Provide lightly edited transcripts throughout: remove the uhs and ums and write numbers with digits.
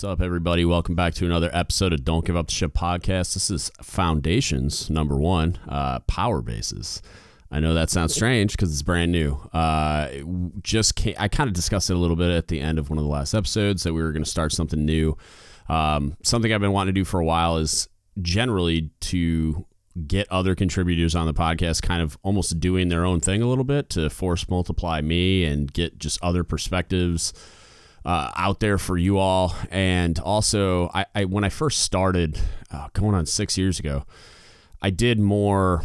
What's up, everybody? Welcome back to another episode of Don't Give Up the Ship podcast. This is Foundations, number 1, Power Bases. I know that sounds strange because it's brand new. I kind of discussed it a little bit at the end of one of the last episodes that we were going to start something new. Something I've been wanting to do for a while is generally to get other contributors on the podcast kind of almost doing their own thing a little bit to force multiply me and get just other perspectives out there for you all. And also, I when I first started, going on 6 years ago, I did more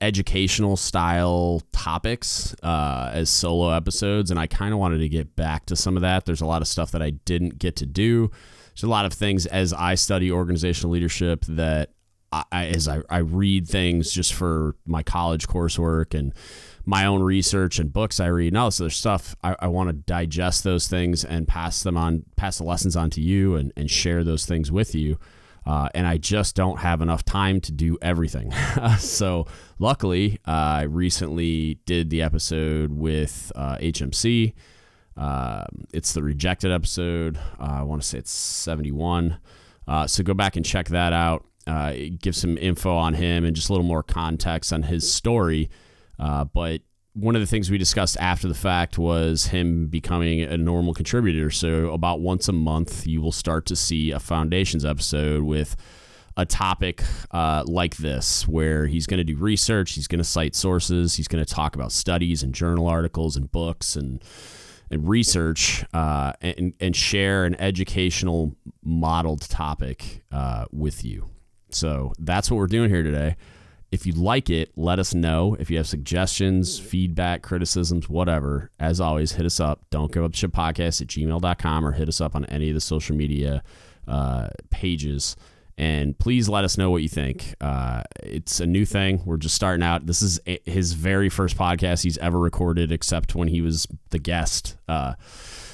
educational style topics as solo episodes, and I kind of wanted to get back to some of that. There's a lot of stuff that I didn't get to do. There's a lot of things as I study organizational leadership that I read things just for my college coursework and my own research and books I read and all this other stuff. I want to digest those things and pass the lessons on to you and share those things with you. And I just don't have enough time to do everything. So luckily, I recently did the episode with HMC. It's the rejected episode. I want to say it's 71. So go back and check that out. Give some info on him and just a little more context on his story. But one of the things we discussed after the fact was him becoming a normal contributor. So about once a month, you will start to see a Foundations episode with a topic like this, where he's going to do research, he's going to cite sources, he's going to talk about studies and journal articles and books and research and share an educational modeled topic with you. So that's what we're doing here today. If you like it, let us know. If you have suggestions, feedback, criticisms, whatever, as always, hit us up. Don't give up the ship podcast at gmail.com or hit us up on any of the social media pages. And please let us know what you think. It's a new thing. We're just starting out. This is his very first podcast he's ever recorded, except when he was the guest.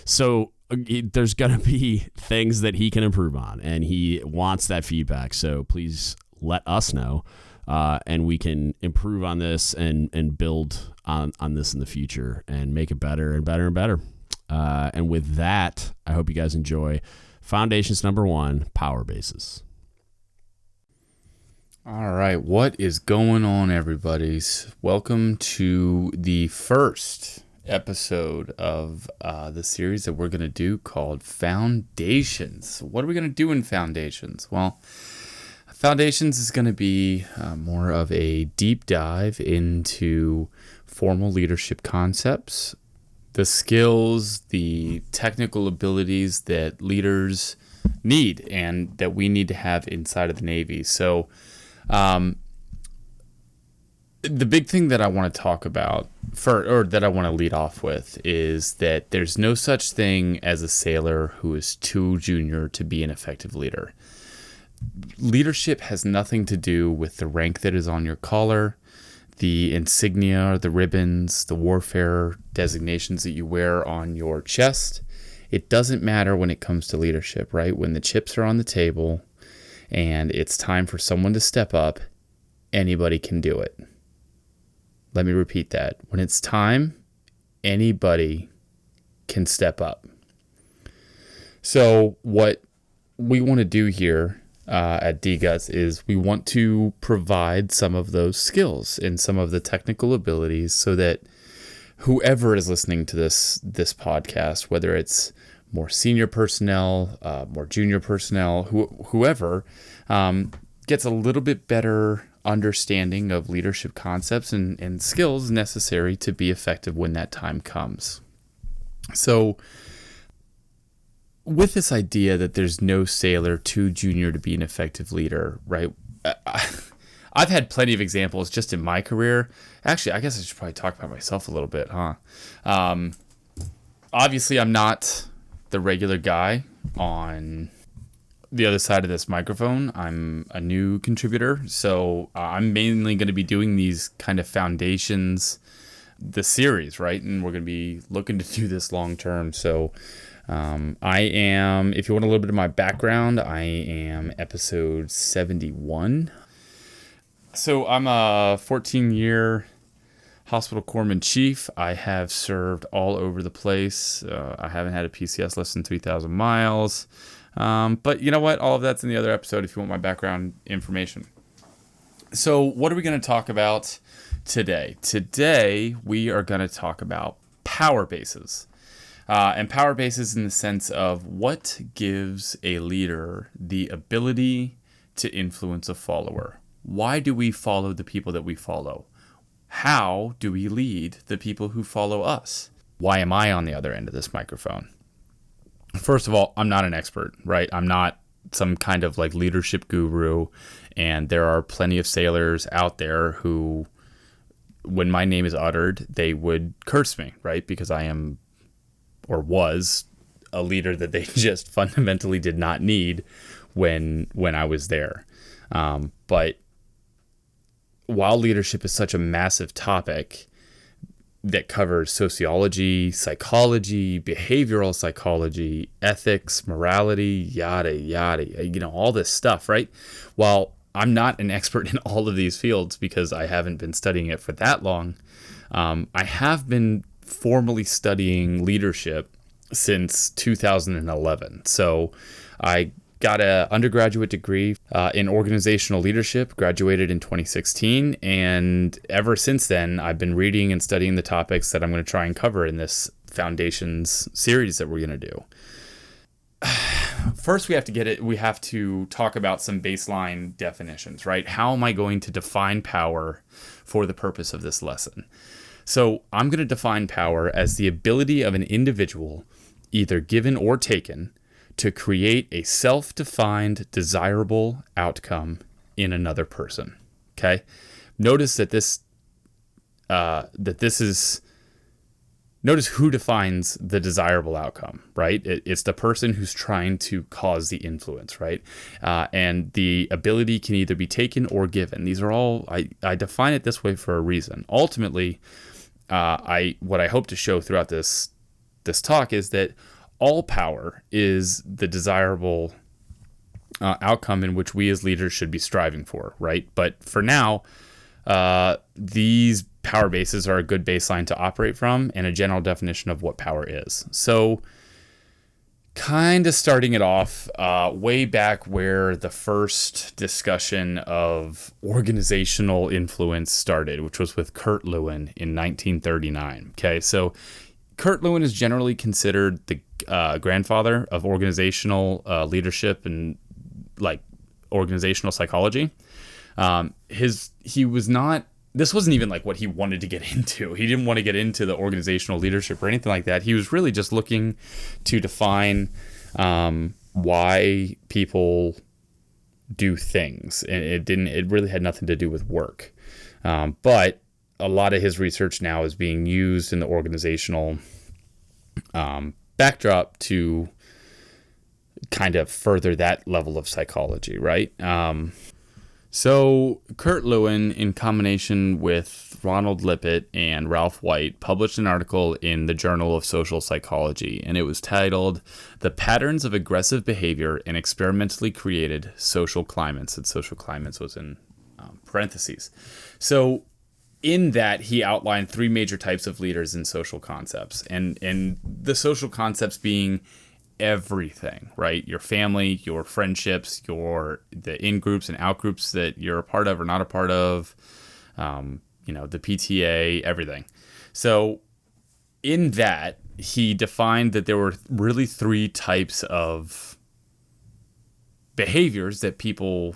So there's going to be things that he can improve on, and he wants that feedback. So please let us know. And we can improve on this and build on this in the future and make it better and better and better. And with that, I hope you guys enjoy Foundations number 1, Power Bases. All right, what is going on, everybody's? Welcome to the first episode of the series that we're going to do called Foundations. What are we going to do in Foundations? Well, Foundations is going to be more of a deep dive into formal leadership concepts, the skills, the technical abilities that leaders need and that we need to have inside of the Navy. So the big thing that I want to talk about that I want to lead off with is that there's no such thing as a sailor who is too junior to be an effective leader. Leadership has nothing to do with the rank that is on your collar, the insignia, the ribbons, the warfare designations that you wear on your chest. It doesn't matter when it comes to leadership, right? When the chips are on the table and it's time for someone to step up, anybody can do it. Let me repeat that. When it's time, anybody can step up. So what we want to do here at DGUTS is we want to provide some of those skills and some of the technical abilities so that whoever is listening to this podcast, whether it's more senior personnel, more junior personnel, whoever, gets a little bit better understanding of leadership concepts and skills necessary to be effective when that time comes. So with this idea that there's no sailor too junior to be an effective leader, right? I've had plenty of examples just in my career. Actually, I guess I should probably talk about myself a little bit, huh? Obviously, I'm not the regular guy on the other side of this microphone. I'm a new contributor, so I'm mainly going to be doing these kind of foundations, the series, right? And we're going to be looking to do this long term. So I am, if you want a little bit of my background, I am episode 71. So I'm a 14-year hospital corpsman chief. I have served all over the place. I haven't had a PCS less than 3,000 miles. But you know what? All of that's in the other episode if you want my background information. So what are we going to talk about today? Today, we are going to talk about power bases. And power bases in the sense of what gives a leader the ability to influence a follower. Why do we follow the people that we follow? How do we lead the people who follow us? Why am I on the other end of this microphone? First of all, I'm not an expert, right? I'm not some kind of like leadership guru, and there are plenty of sailors out there who, when my name is uttered, they would curse me, right? Because I am, or was, a leader that they just fundamentally did not need when I was there. But while leadership is such a massive topic that covers sociology, psychology, behavioral psychology, ethics, morality, yada, yada, all this stuff, right? While I'm not an expert in all of these fields because I haven't been studying it for that long, I have been formally studying leadership since 2011. So I got an undergraduate degree in organizational leadership, graduated in 2016, and ever since then, I've been reading and studying the topics that I'm going to try and cover in this Foundations series that we're going to do. First, we have to talk about some baseline definitions, right? How am I going to define power for the purpose of this lesson? So I'm going to define power as the ability of an individual, either given or taken, to create a self-defined, desirable outcome in another person. Okay, notice that notice who defines the desirable outcome, right? It's the person who's trying to cause the influence, right? And the ability can either be taken or given. These are all, I define it this way for a reason. Ultimately, what I hope to show throughout this talk is that all power is the desirable outcome in which we as leaders should be striving for, right? But for now, these power bases are a good baseline to operate from and a general definition of what power is. So kind of starting it off way back where the first discussion of organizational influence started, which was with Kurt Lewin in 1939. Okay, so Kurt Lewin is generally considered the grandfather of organizational leadership and like organizational psychology. This wasn't even like what he wanted to get into. He didn't want to get into the organizational leadership or anything like that. He was really just looking to define why people do things, and it really had nothing to do with work. But a lot of his research now is being used in the organizational backdrop to kind of further that level of psychology, right? So Kurt Lewin, in combination with Ronald Lippitt and Ralph White, published an article in the Journal of Social Psychology, and it was titled "The Patterns of Aggressive Behavior in Experimentally Created Social Climates," and social climates was in parentheses. So in that, he outlined three major types of leaders in social concepts, and the social concepts being everything, right? Your family, your friendships, the in-groups and out-groups that you're a part of or not a part of, the PTA, everything. So in that, he defined that there were really three types of behaviors that people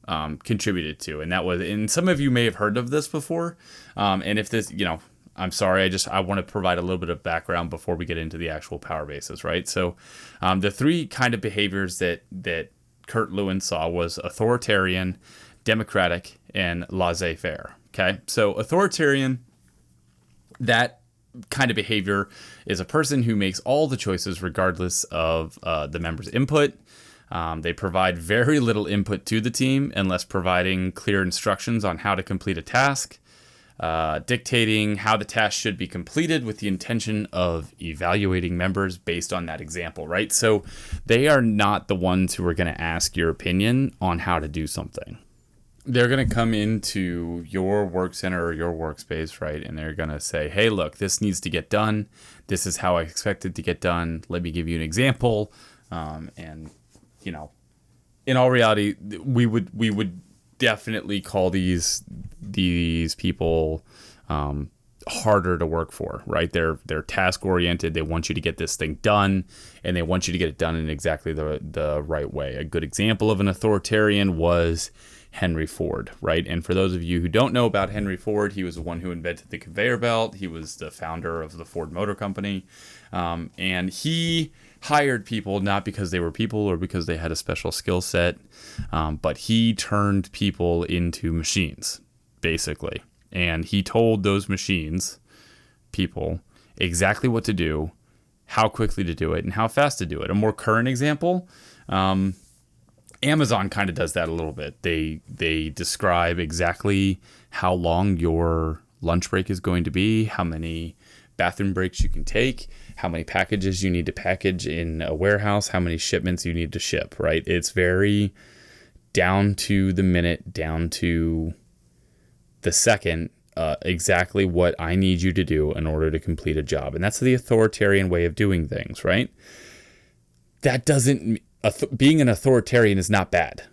contributed to, and that was, and some of you may have heard of this before, and if this, I'm sorry, I want to provide a little bit of background before we get into the actual power bases, right? So the three kind of behaviors that Kurt Lewin saw was authoritarian, democratic, and laissez-faire, okay? So authoritarian, that kind of behavior is a person who makes all the choices regardless of the members' input. They provide very little input to the team unless providing clear instructions on how to complete a task. Dictating how the task should be completed with the intention of evaluating members based on that example, right? So they are not the ones who are going to ask your opinion on how to do something. They're going to come into your work center or your workspace, right? And they're going to say, hey, look, this needs to get done. This is how I expect it to get done. Let me give you an example. And, you know, in all reality, we would definitely call these people harder to work for, right? They're task oriented. They want you to get this thing done, and they want you to get it done in exactly the right way. A good example of an authoritarian was Henry Ford, right? And for those of you who don't know about Henry Ford, he was the one who invented the conveyor belt. He was the founder of the Ford Motor Company, and he hired people not because they were people or because they had a special skill set, but he turned people into machines, basically. And he told those people, exactly what to do, how quickly to do it, and how fast to do it. A more current example, Amazon kind of does that a little bit. They describe exactly how long your lunch break is going to be, how many bathroom breaks you can take, how many packages you need to package in a warehouse, how many shipments you need to ship, right? It's very down to the minute, down to the second, exactly what I need you to do in order to complete a job. And that's the authoritarian way of doing things, right? That doesn't, being an authoritarian is not bad,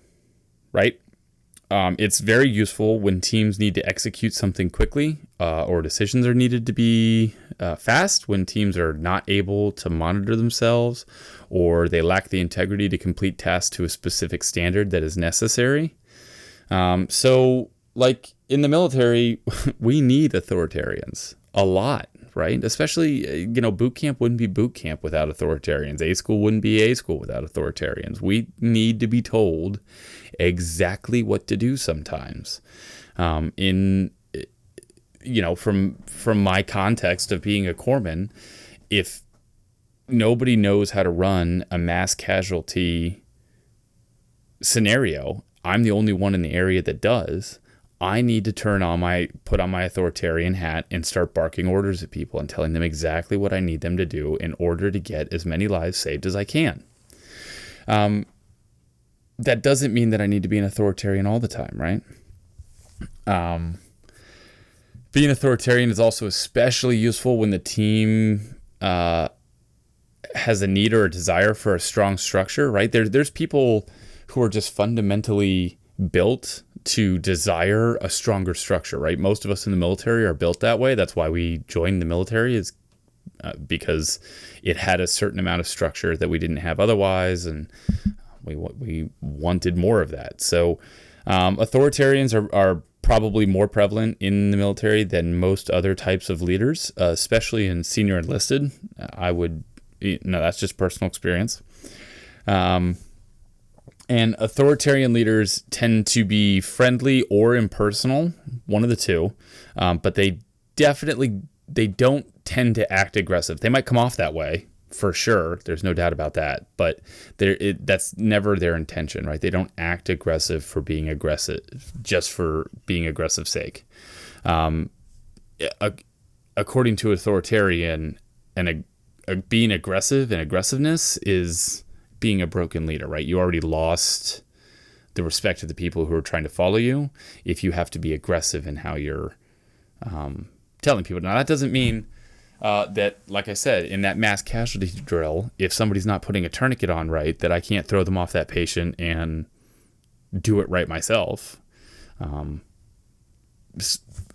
right? It's very useful when teams need to execute something quickly, or decisions are needed to be fast, when teams are not able to monitor themselves, or they lack the integrity to complete tasks to a specific standard that is necessary. So, like in the military, we need authoritarians a lot, right? Especially, boot camp wouldn't be boot camp without authoritarians. A school wouldn't be A school without authoritarians. We need to be told exactly what to do sometimes. From my context of being a corpsman, if nobody knows how to run a mass casualty scenario, I'm the only one in the area that does. I need to put on my authoritarian hat and start barking orders at people and telling them exactly what I need them to do in order to get as many lives saved as I can. That doesn't mean that I need to be an authoritarian all the time, right? Being authoritarian is also especially useful when the team has a need or a desire for a strong structure, right? There's people who are just fundamentally built to desire a stronger structure, right? Most of us in the military are built that way. That's why we joined the military, is because it had a certain amount of structure that we didn't have otherwise, and we wanted more of that. So authoritarians are probably more prevalent in the military than most other types of leaders, especially in senior enlisted. That's just personal experience. And authoritarian leaders tend to be friendly or impersonal, one of the two, but they don't tend to act aggressive. They might come off that way, for sure. There's no doubt about that, but that's never their intention, right? They don't act aggressive for being aggressive, just for being aggressive sake. According to authoritarian, being aggressive and aggressiveness is being a broken leader, right? You already lost the respect of the people who are trying to follow you if you have to be aggressive in how you're telling people. Now, that doesn't mean that, like I said, in that mass casualty drill, if somebody's not putting a tourniquet on right, that I can't throw them off that patient and do it right myself.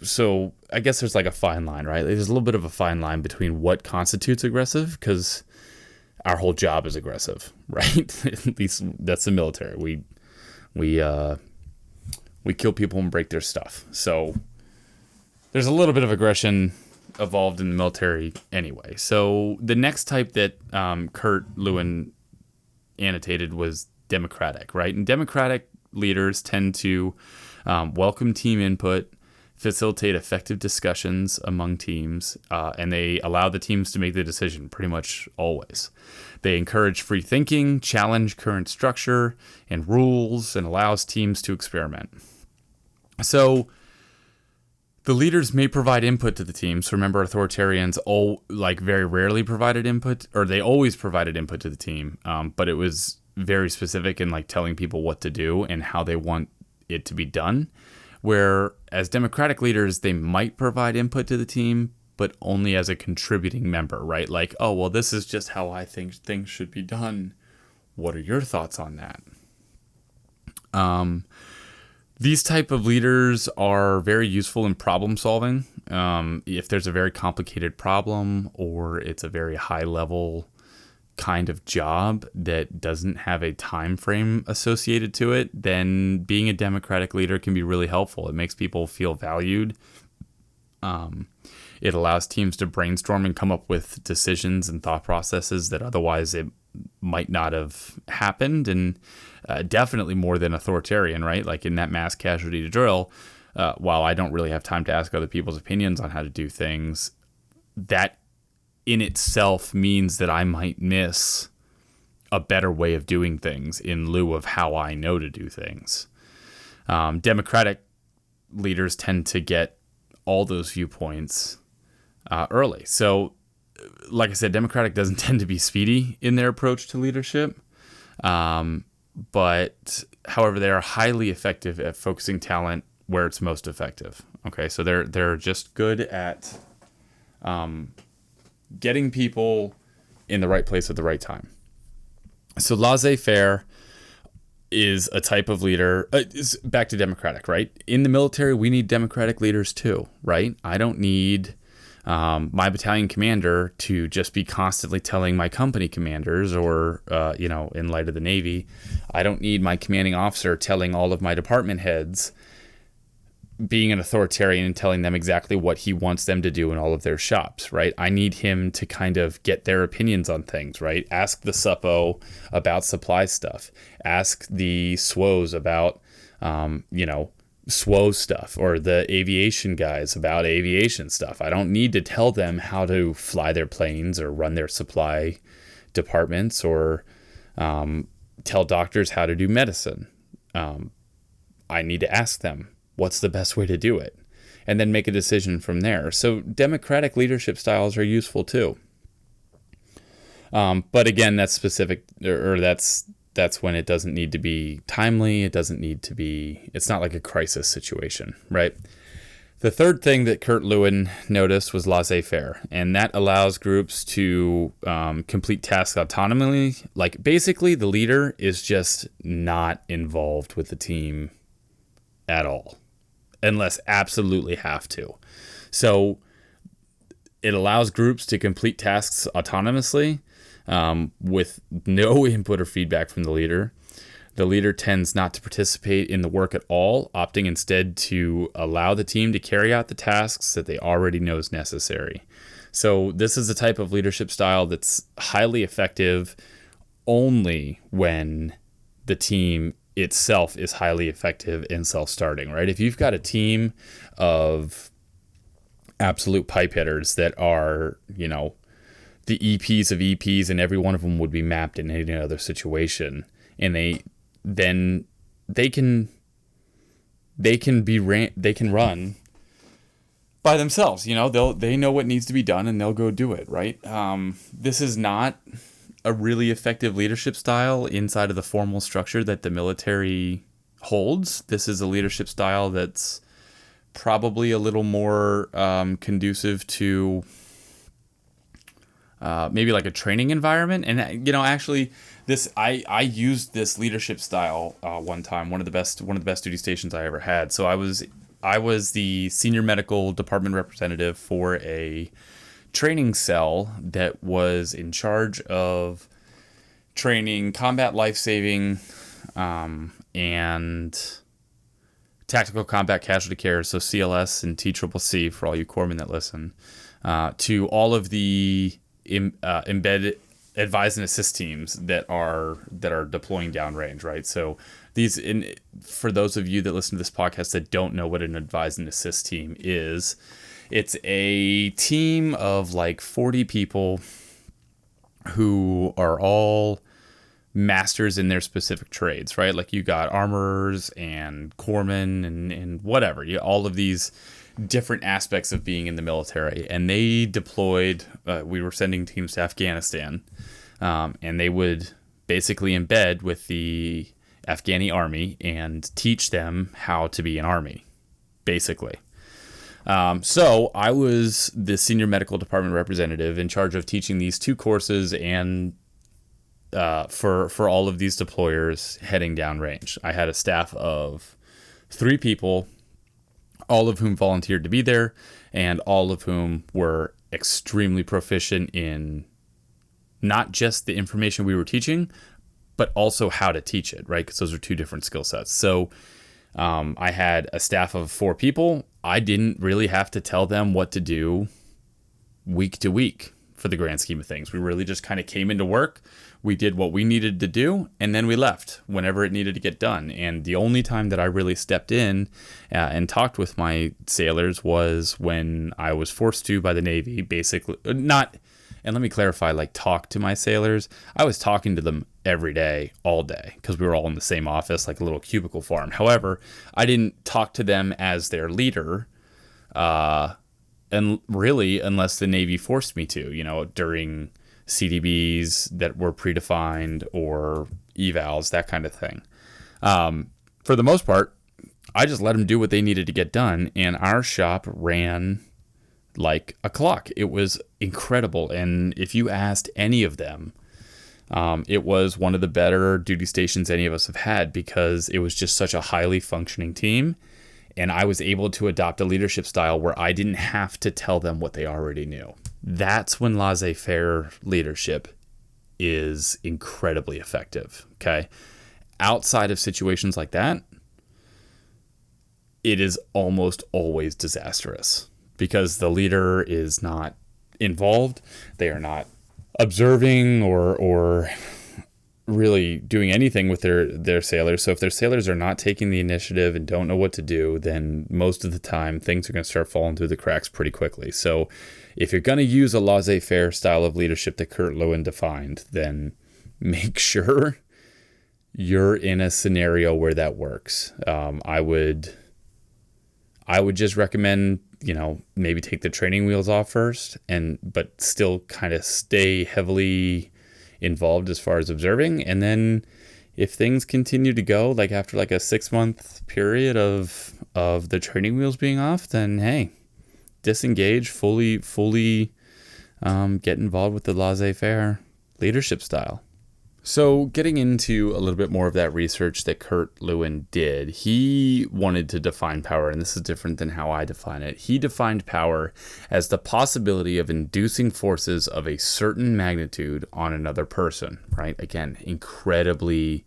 So I guess there's like a fine line, right? There's a little bit of a fine line between what constitutes aggressive, because our whole job is aggressive, right? At least that's the military. We kill people and break their stuff. So there's a little bit of aggression evolved in the military anyway. So the next type that Lewin annotated was democratic, right? And democratic leaders tend to welcome team input, facilitate effective discussions among teams, and they allow the teams to make the decision pretty much always. They encourage free thinking, challenge current structure and rules, and allows teams to experiment. So the leaders may provide input to the teams. Remember, authoritarians very rarely provided input, or they always provided input to the team, but it was very specific in like telling people what to do and how they want it to be done. Where as democratic leaders, they might provide input to the team, but only as a contributing member, right? Like, oh, well, this is just how I think things should be done. What are your thoughts on that? These type of leaders are very useful in problem solving. If there's a very complicated problem or it's a very high level kind of job that doesn't have a time frame associated to it, then being a democratic leader can be really helpful. It makes people feel valued. It allows teams to brainstorm and come up with decisions and thought processes that otherwise it might not have happened, and definitely more than authoritarian, right? Like in that mass casualty drill, while I don't really have time to ask other people's opinions on how to do things, that in itself means that I might miss a better way of doing things in lieu of how I know to do things. Democratic leaders tend to get all those viewpoints early. So, like I said, Democratic doesn't tend to be speedy in their approach to leadership. But, however, they are highly effective at focusing talent where it's most effective. Okay, so they're just good at getting people in the right place at the right time. So laissez-faire is a type of leader. Back to democratic, right? In the military, we need democratic leaders too, right? I don't need my battalion commander to just be constantly telling my company commanders or, in light of the Navy, I don't need my commanding officer telling all of my department heads, being an authoritarian and telling them exactly what he wants them to do in all of their shops, right? I need him to kind of get their opinions on things, right? Ask the suppo about supply stuff. Ask the SWOs about, SWO stuff, or the aviation guys about aviation stuff. I don't need to tell them how to fly their planes or run their supply departments or tell doctors how to do medicine. I need to ask them, what's the best way to do it? And then make a decision from there. So democratic leadership styles are useful too. But again, that's specific, or that's when it doesn't need to be timely. It doesn't need to be, it's not like a crisis situation, right? The third thing that Kurt Lewin noticed was laissez-faire, and that allows groups to complete tasks autonomously. Like basically the leader is just not involved with the team at all, unless absolutely have to. So it allows groups to complete tasks autonomously with no input or feedback from the leader. The leader tends not to participate in the work at all, opting instead to allow the team to carry out the tasks that they already know is necessary. So this is a type of leadership style that's highly effective only when the team itself is highly effective in self-starting, right? If you've got a team of absolute pipe hitters that are, the EPs of EPs, and every one of them would be mapped in any other situation, and they can run by themselves. They know what needs to be done and they'll go do it, right? This is not a really effective leadership style inside of the formal structure that the military holds. This is a leadership style that's probably a little more conducive to maybe like a training environment. And actually, I used this leadership style one time. One of the best duty stations I ever had. So I was the senior medical department representative for a training cell that was in charge of training combat life-saving and tactical combat casualty care, so CLS and TCCC for all you corpsmen that listen, to all of the embedded advise and assist teams that are deploying downrange, right? So for those of you that listen to this podcast that don't know what an advise and assist team is, it's a team of like 40 people who are all masters in their specific trades, right? Like you got armorers and corpsmen and whatever. All of these different aspects of being in the military. And they deployed, we were sending teams to Afghanistan, and they would basically embed with the Afghani army and teach them how to be an army, basically. So I was the senior medical department representative in charge of teaching these two courses and for all of these deployers heading downrange. I had a staff of 3 people, all of whom volunteered to be there, and all of whom were extremely proficient in not just the information we were teaching, but also how to teach it, right? Because those are 2 different skill sets. So I had a staff of 4 people. I didn't really have to tell them what to do week to week for the grand scheme of things. We really just kind of came into work. We did what we needed to do, and then we left whenever it needed to get done. And the only time that I really stepped in and talked with my sailors was when I was forced to by the Navy, basically. Not, and let me clarify, like talk to my sailors. I was talking to them every day, all day, because we were all in the same office, like a little cubicle farm. However, I didn't talk to them as their leader, and really, unless the Navy forced me to, during CDBs that were predefined or evals, that kind of thing. For the most part, I just let them do what they needed to get done, and our shop ran like a clock. It was incredible, and if you asked any of them, it was one of the better duty stations any of us have had, because it was just such a highly functioning team. And I was able to adopt a leadership style where I didn't have to tell them what they already knew. That's when laissez-faire leadership is incredibly effective, okay? Outside of situations like that, it is almost always disastrous because the leader is not involved. They are not observing or really doing anything with their sailors. So if their sailors are not taking the initiative and don't know what to do, then most of the time things are going to start falling through the cracks pretty quickly. So if you're going to use a laissez-faire style of leadership that Kurt Lewin defined, then make sure you're in a scenario where that works. I would just recommend, maybe take the training wheels off first, but still kind of stay heavily involved as far as observing. And then if things continue to go, like after like a 6-month period of the training wheels being off, then hey, disengage, fully get involved with the laissez-faire leadership style. So getting into a little bit more of that research that Kurt Lewin did, he wanted to define power, and this is different than how I define it. He defined power as the possibility of inducing forces of a certain magnitude on another person, right? Again, incredibly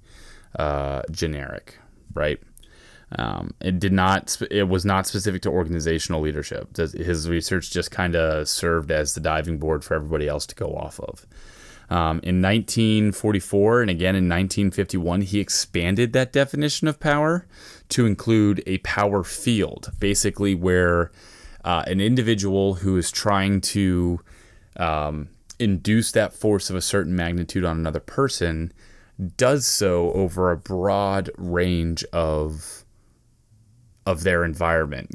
generic, right? It was not specific to organizational leadership. His research just kind of served as the diving board for everybody else to go off of. In 1944 and again in 1951, he expanded that definition of power to include a power field, basically where an individual who is trying to induce that force of a certain magnitude on another person does so over a broad range of their environment.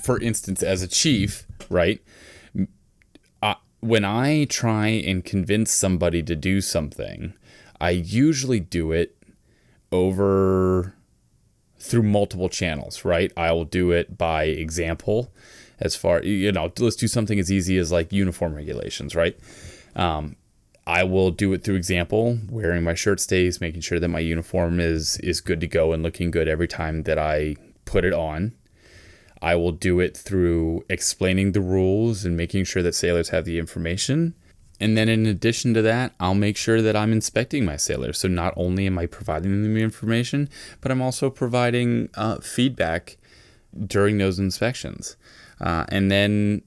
For instance, as a chief, right? When I try and convince somebody to do something, I usually do it through multiple channels, right? I will do it by example, as far, let's do something as easy as like uniform regulations, right? I will do it through example, wearing my shirt stays, making sure that my uniform is good to go and looking good every time that I put it on. I will do it through explaining the rules and making sure that sailors have the information. And then in addition to that, I'll make sure that I'm inspecting my sailors. So not only am I providing them the information, but I'm also providing feedback during those inspections. And then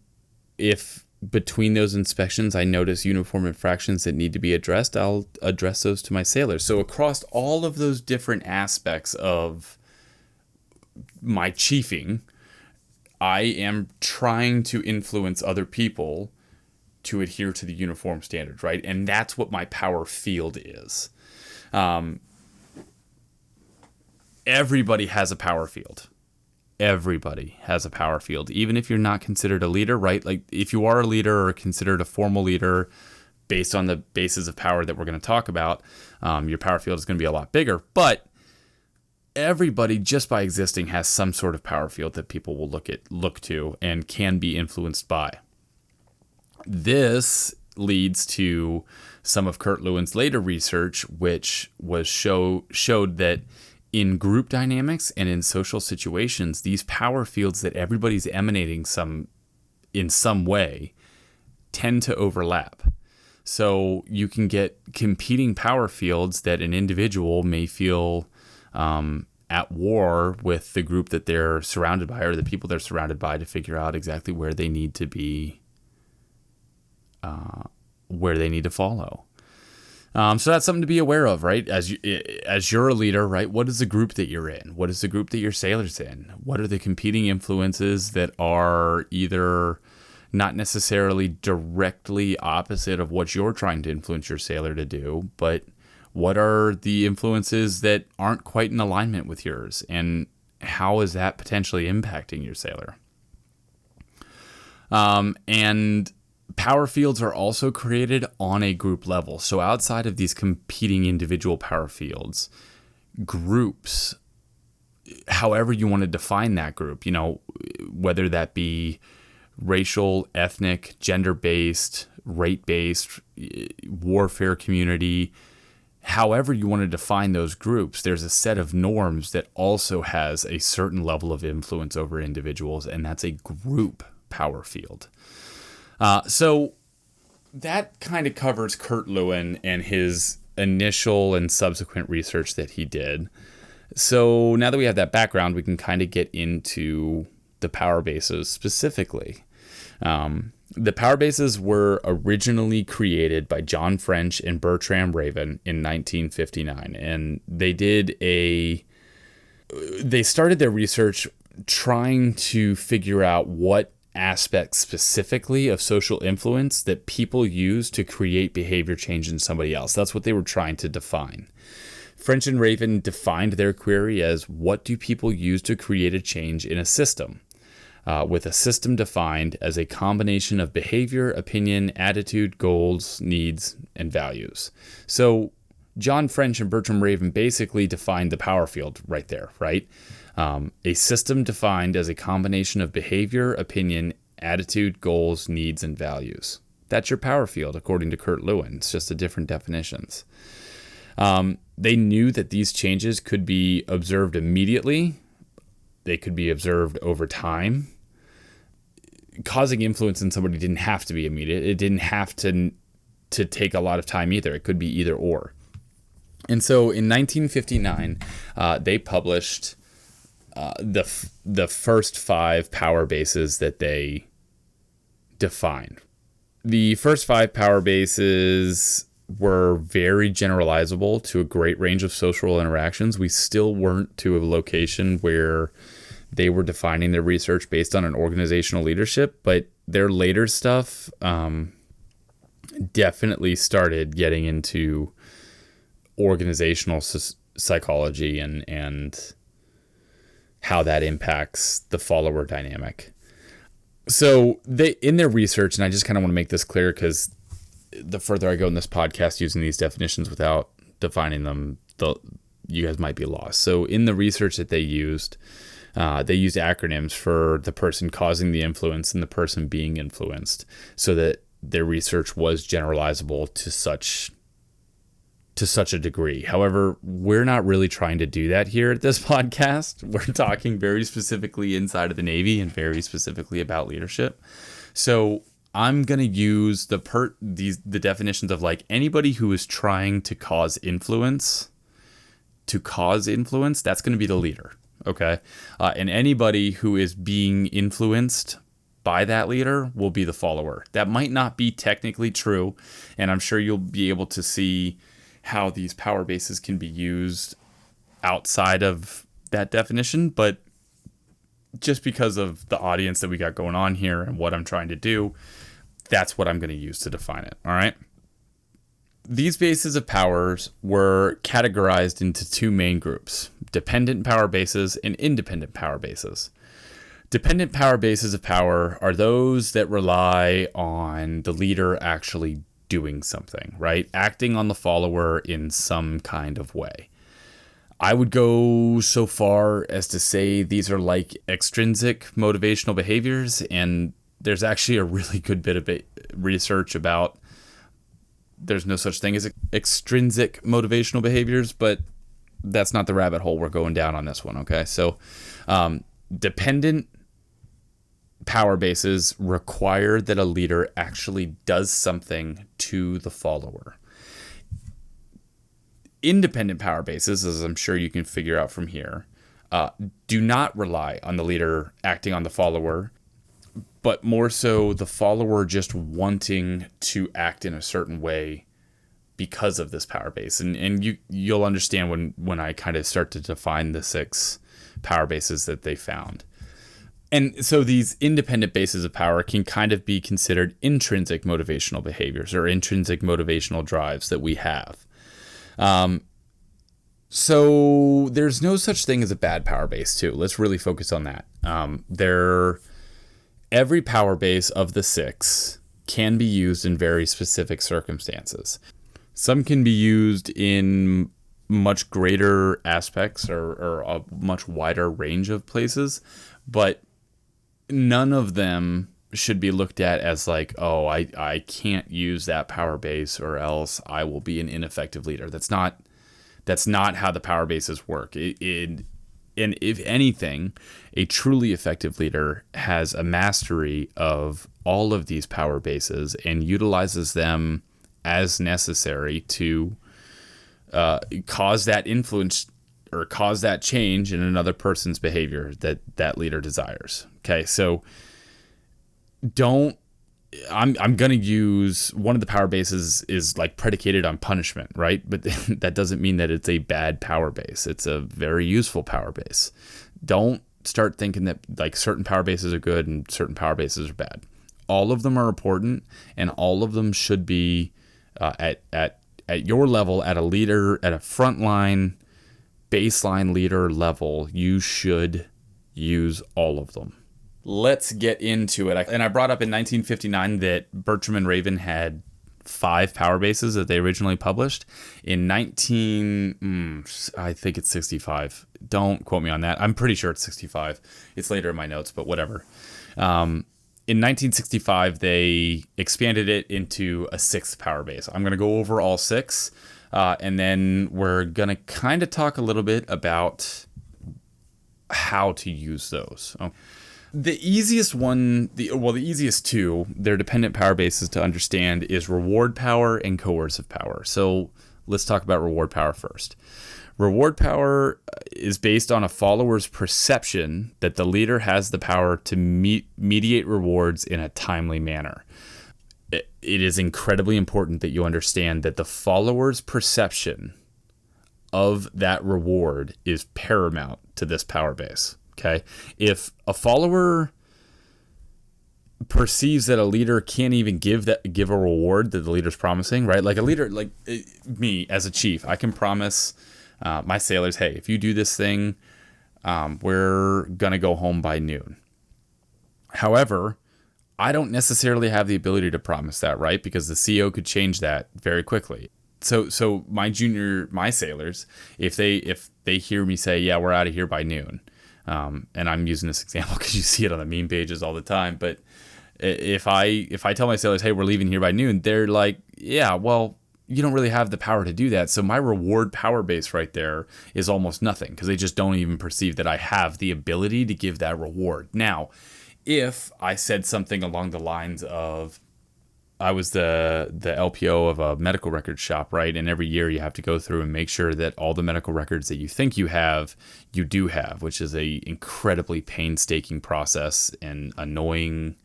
if between those inspections I notice uniform infractions that need to be addressed, I'll address those to my sailors. So across all of those different aspects of my chiefing, I am trying to influence other people to adhere to the uniform standards, right? And that's what my power field is. Everybody has a power field. Everybody has a power field, even if you're not considered a leader, right? Like if you are a leader or considered a formal leader based on the basis of power that we're going to talk about, your power field is going to be a lot bigger. But everybody, just by existing, has some sort of power field that people will look to and can be influenced by. This leads to some of Kurt Lewin's later research, which was showed that in group dynamics and in social situations, these power fields that everybody's emanating in some way tend to overlap. So you can get competing power fields that an individual may feel at war with the group that they're surrounded by, or the people they're surrounded by, to figure out exactly where they need to be, where they need to follow. So that's something to be aware of, right? As you're a leader, right? What is the group that you're in? What is the group that your sailor's in? What are the competing influences that are either not necessarily directly opposite of what you're trying to influence your sailor to do, but what are the influences that aren't quite in alignment with yours, and how is that potentially impacting your sailor? And power fields are also created on a group level. So outside of these competing individual power fields, groups, however you want to define that group, whether that be racial, ethnic, gender-based, rate-based, warfare community, however you want to define those groups, there's a set of norms that also has a certain level of influence over individuals, and that's a group power field. So that kind of covers Kurt Lewin and his initial and subsequent research that he did. So now that we have that background, we can kind of get into the power bases specifically. The power bases were originally created by John French and Bertram Raven in 1959, and they started their research trying to figure out what aspects specifically of social influence that people use to create behavior change in somebody else. That's what they were trying to define. French and Raven defined their query as, what do people use to create a change in a system? With a system defined as a combination of behavior, opinion, attitude, goals, needs, and values. So John French and Bertram Raven basically defined the power field right there, right? A system defined as a combination of behavior, opinion, attitude, goals, needs, and values. That's your power field, according to Kurt Lewin. It's just a different definitions. They knew that these changes could be observed immediately. They could be observed over time. Causing influence in somebody didn't have to be immediate. It didn't have to take a lot of time either. It could be either or. And so in 1959, they published the first 5 power bases that they defined. The first 5 power bases were very generalizable to a great range of social interactions. We still weren't to a location where they were defining their research based on an organizational leadership, but their later stuff definitely started getting into organizational psychology and how that impacts the follower dynamic. So they, in their research, and I just kind of want to make this clear because the further I go in this podcast using these definitions without defining them, you guys might be lost. So in the research that they used acronyms for the person causing the influence and the person being influenced, so that their research was generalizable to such a degree. However, we're not really trying to do that here at this podcast. We're talking very specifically inside of the Navy and very specifically about leadership. So I'm going to use the definitions of like anybody who is trying to cause influence. That's going to be the leader. Okay. And anybody who is being influenced by that leader will be the follower. That might not be technically true. And I'm sure you'll be able to see how these power bases can be used outside of that definition. But just because of the audience that we got going on here and what I'm trying to do, that's what I'm going to use to define it. All right. These bases of powers were categorized into 2 main groups: dependent power bases and independent power bases. Dependent power bases of power are those that rely on the leader actually doing something, right? Acting on the follower in some kind of way. I would go so far as to say these are like extrinsic motivational behaviors, and there's actually a really good bit of research about there's no such thing as extrinsic motivational behaviors, but that's not the rabbit hole we're going down on this one, okay? So dependent power bases require that a leader actually does something to the follower. Independent power bases, as I'm sure you can figure out from here, do not rely on the leader acting on the follower, but more so the follower just wanting to act in a certain way because of this power base. And you'll understand when I kind of start to define the 6 power bases that they found. And so these independent bases of power can kind of be considered intrinsic motivational behaviors or intrinsic motivational drives that we have. So there's no such thing as a bad power base too. Let's really focus on that. Every power base of the 6 can be used in very specific circumstances. Some can be used in much greater aspects or a much wider range of places, but none of them should be looked at as like, oh, I can't use that power base or else I will be an ineffective leader. That's not how the power bases work. And if anything, a truly effective leader has a mastery of all of these power bases and utilizes them as necessary to cause that influence or cause that change in another person's behavior that leader desires. Okay, so I'm going to use one of the power bases is like predicated on punishment, right? But that doesn't mean that it's a bad power base. It's a very useful power base. Don't start thinking that like certain power bases are good and certain power bases are bad. All of them are important, and all of them should be at your level, at a leader, at a frontline, baseline leader level. You should use all of them. Let's get into it. And I brought up in 1959 that Bertram and Raven had 5 power bases that they originally published. In I think it's 65. Don't quote me on that. I'm pretty sure it's 65. It's later in my notes, but whatever. In 1965, they expanded it into a 6th power base. I'm going to go over all 6, and then we're going to kind of talk a little bit about how to use those. The easiest one, the easiest 2, they're dependent power bases to understand, is reward power and coercive power. So let's talk about reward power first. Reward power is based on a follower's perception that the leader has the power to mediate rewards in a timely manner. It is incredibly important that you understand that the follower's perception of that reward is paramount to this power base. Okay, if a follower perceives that a leader can't even give a reward that the leader's promising, right? Like a leader, like me as a chief, I can promise my sailors, hey, if you do this thing, we're gonna go home by noon. However, I don't necessarily have the ability to promise that, right? Because the CO could change that very quickly. So my sailors, if they hear me say, yeah, we're out of here by noon. And I'm using this example because you see it on the meme pages all the time. But if I tell my sailors, hey, we're leaving here by noon, they're like, yeah, well, you don't really have the power to do that. So my reward power base right there is almost nothing because they just don't even perceive that I have the ability to give that reward. Now, if I said something along the lines of, I was the LPO of a medical records shop, right? And every year you have to go through and make sure that all the medical records that you think you do have, which is a incredibly painstaking process and annoying.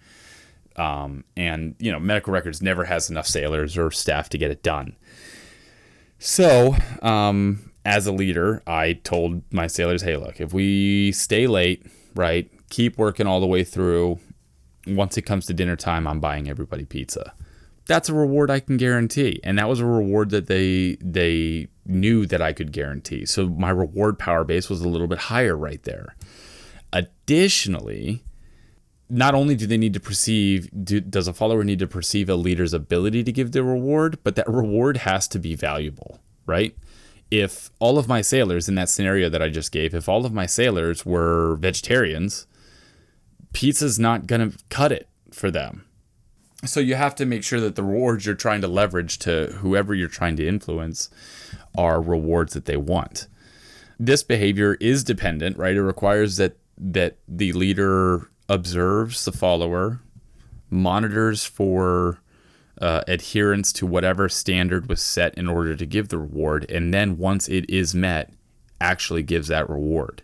And medical records never has enough sailors or staff to get it done. So, as a leader, I told my sailors, hey, look, if we stay late, right, keep working all the way through. Once it comes to dinner time, I'm buying everybody pizza. That's a reward I can guarantee. And that was a reward that they knew that I could guarantee. So my reward power base was a little bit higher right there. Additionally, not only do they need to does a follower need to perceive a leader's ability to give the reward, but that reward has to be valuable, right? If all of my sailors in that scenario that I just gave, if all of my sailors were vegetarians, pizza's not going to cut it for them. So you have to make sure that the rewards you're trying to leverage to whoever you're trying to influence are rewards that they want. This behavior is dependent, right? It requires that the leader observes the follower, monitors for adherence to whatever standard was set in order to give the reward, and then once it is met, actually gives that reward.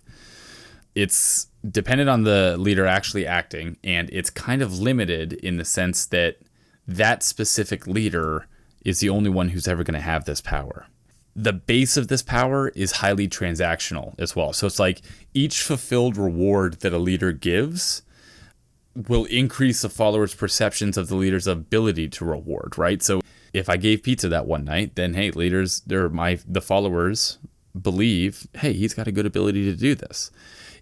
It's dependent on the leader actually acting, and it's kind of limited in the sense that that specific leader is the only one who's ever going to have this power. The base of this power is highly transactional as well. So it's like each fulfilled reward that a leader gives will increase the followers' perceptions of the leader's ability to reward, right? So if I gave pizza that one night, then hey, the followers believe, hey, he's got a good ability to do this.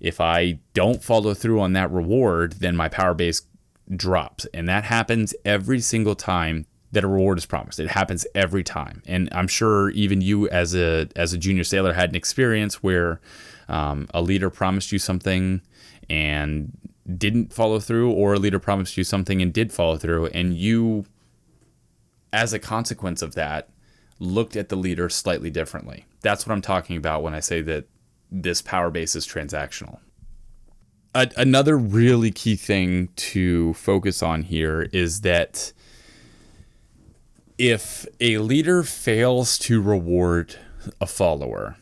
If I don't follow through on that reward, then my power base drops. And that happens every single time that a reward is promised. It happens every time. And I'm sure even you as a junior sailor had an experience where a leader promised you something and didn't follow through, or a leader promised you something and did follow through, and you, as a consequence of that, looked at the leader slightly differently. That's what I'm talking about when I say that this power base is transactional. Another really key thing to focus on here is that if a leader fails to reward a follower,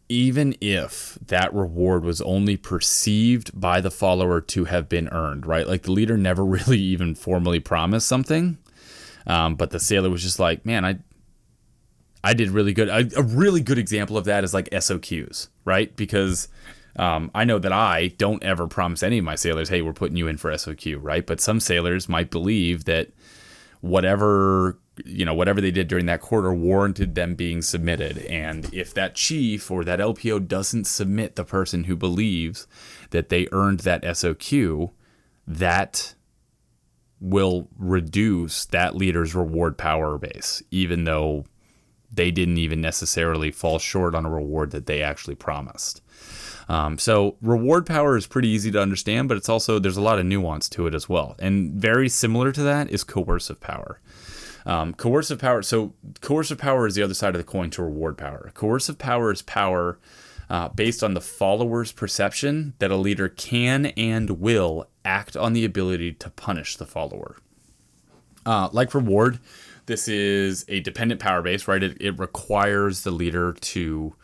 even if that reward was only perceived by the follower to have been earned, right? Like the leader never really even formally promised something, but the sailor was just like, man, I did really good. A really good example of that is like SOQs, right? Because I know that I don't ever promise any of my sailors, hey, we're putting you in for SOQ, right? But some sailors might believe that whatever they did during that quarter warranted them being submitted. And if that chief or that LPO doesn't submit the person who believes that they earned that SOQ, that will reduce that leader's reward power base, even though they didn't even necessarily fall short on a reward that they actually promised. So reward power is pretty easy to understand, but it's also, there's a lot of nuance to it as well. And very similar to that is coercive power. Coercive power is the other side of the coin to reward power. Coercive power is power based on the follower's perception that a leader can and will act on the ability to punish the follower. Like reward, this is a dependent power base, right? It requires the leader to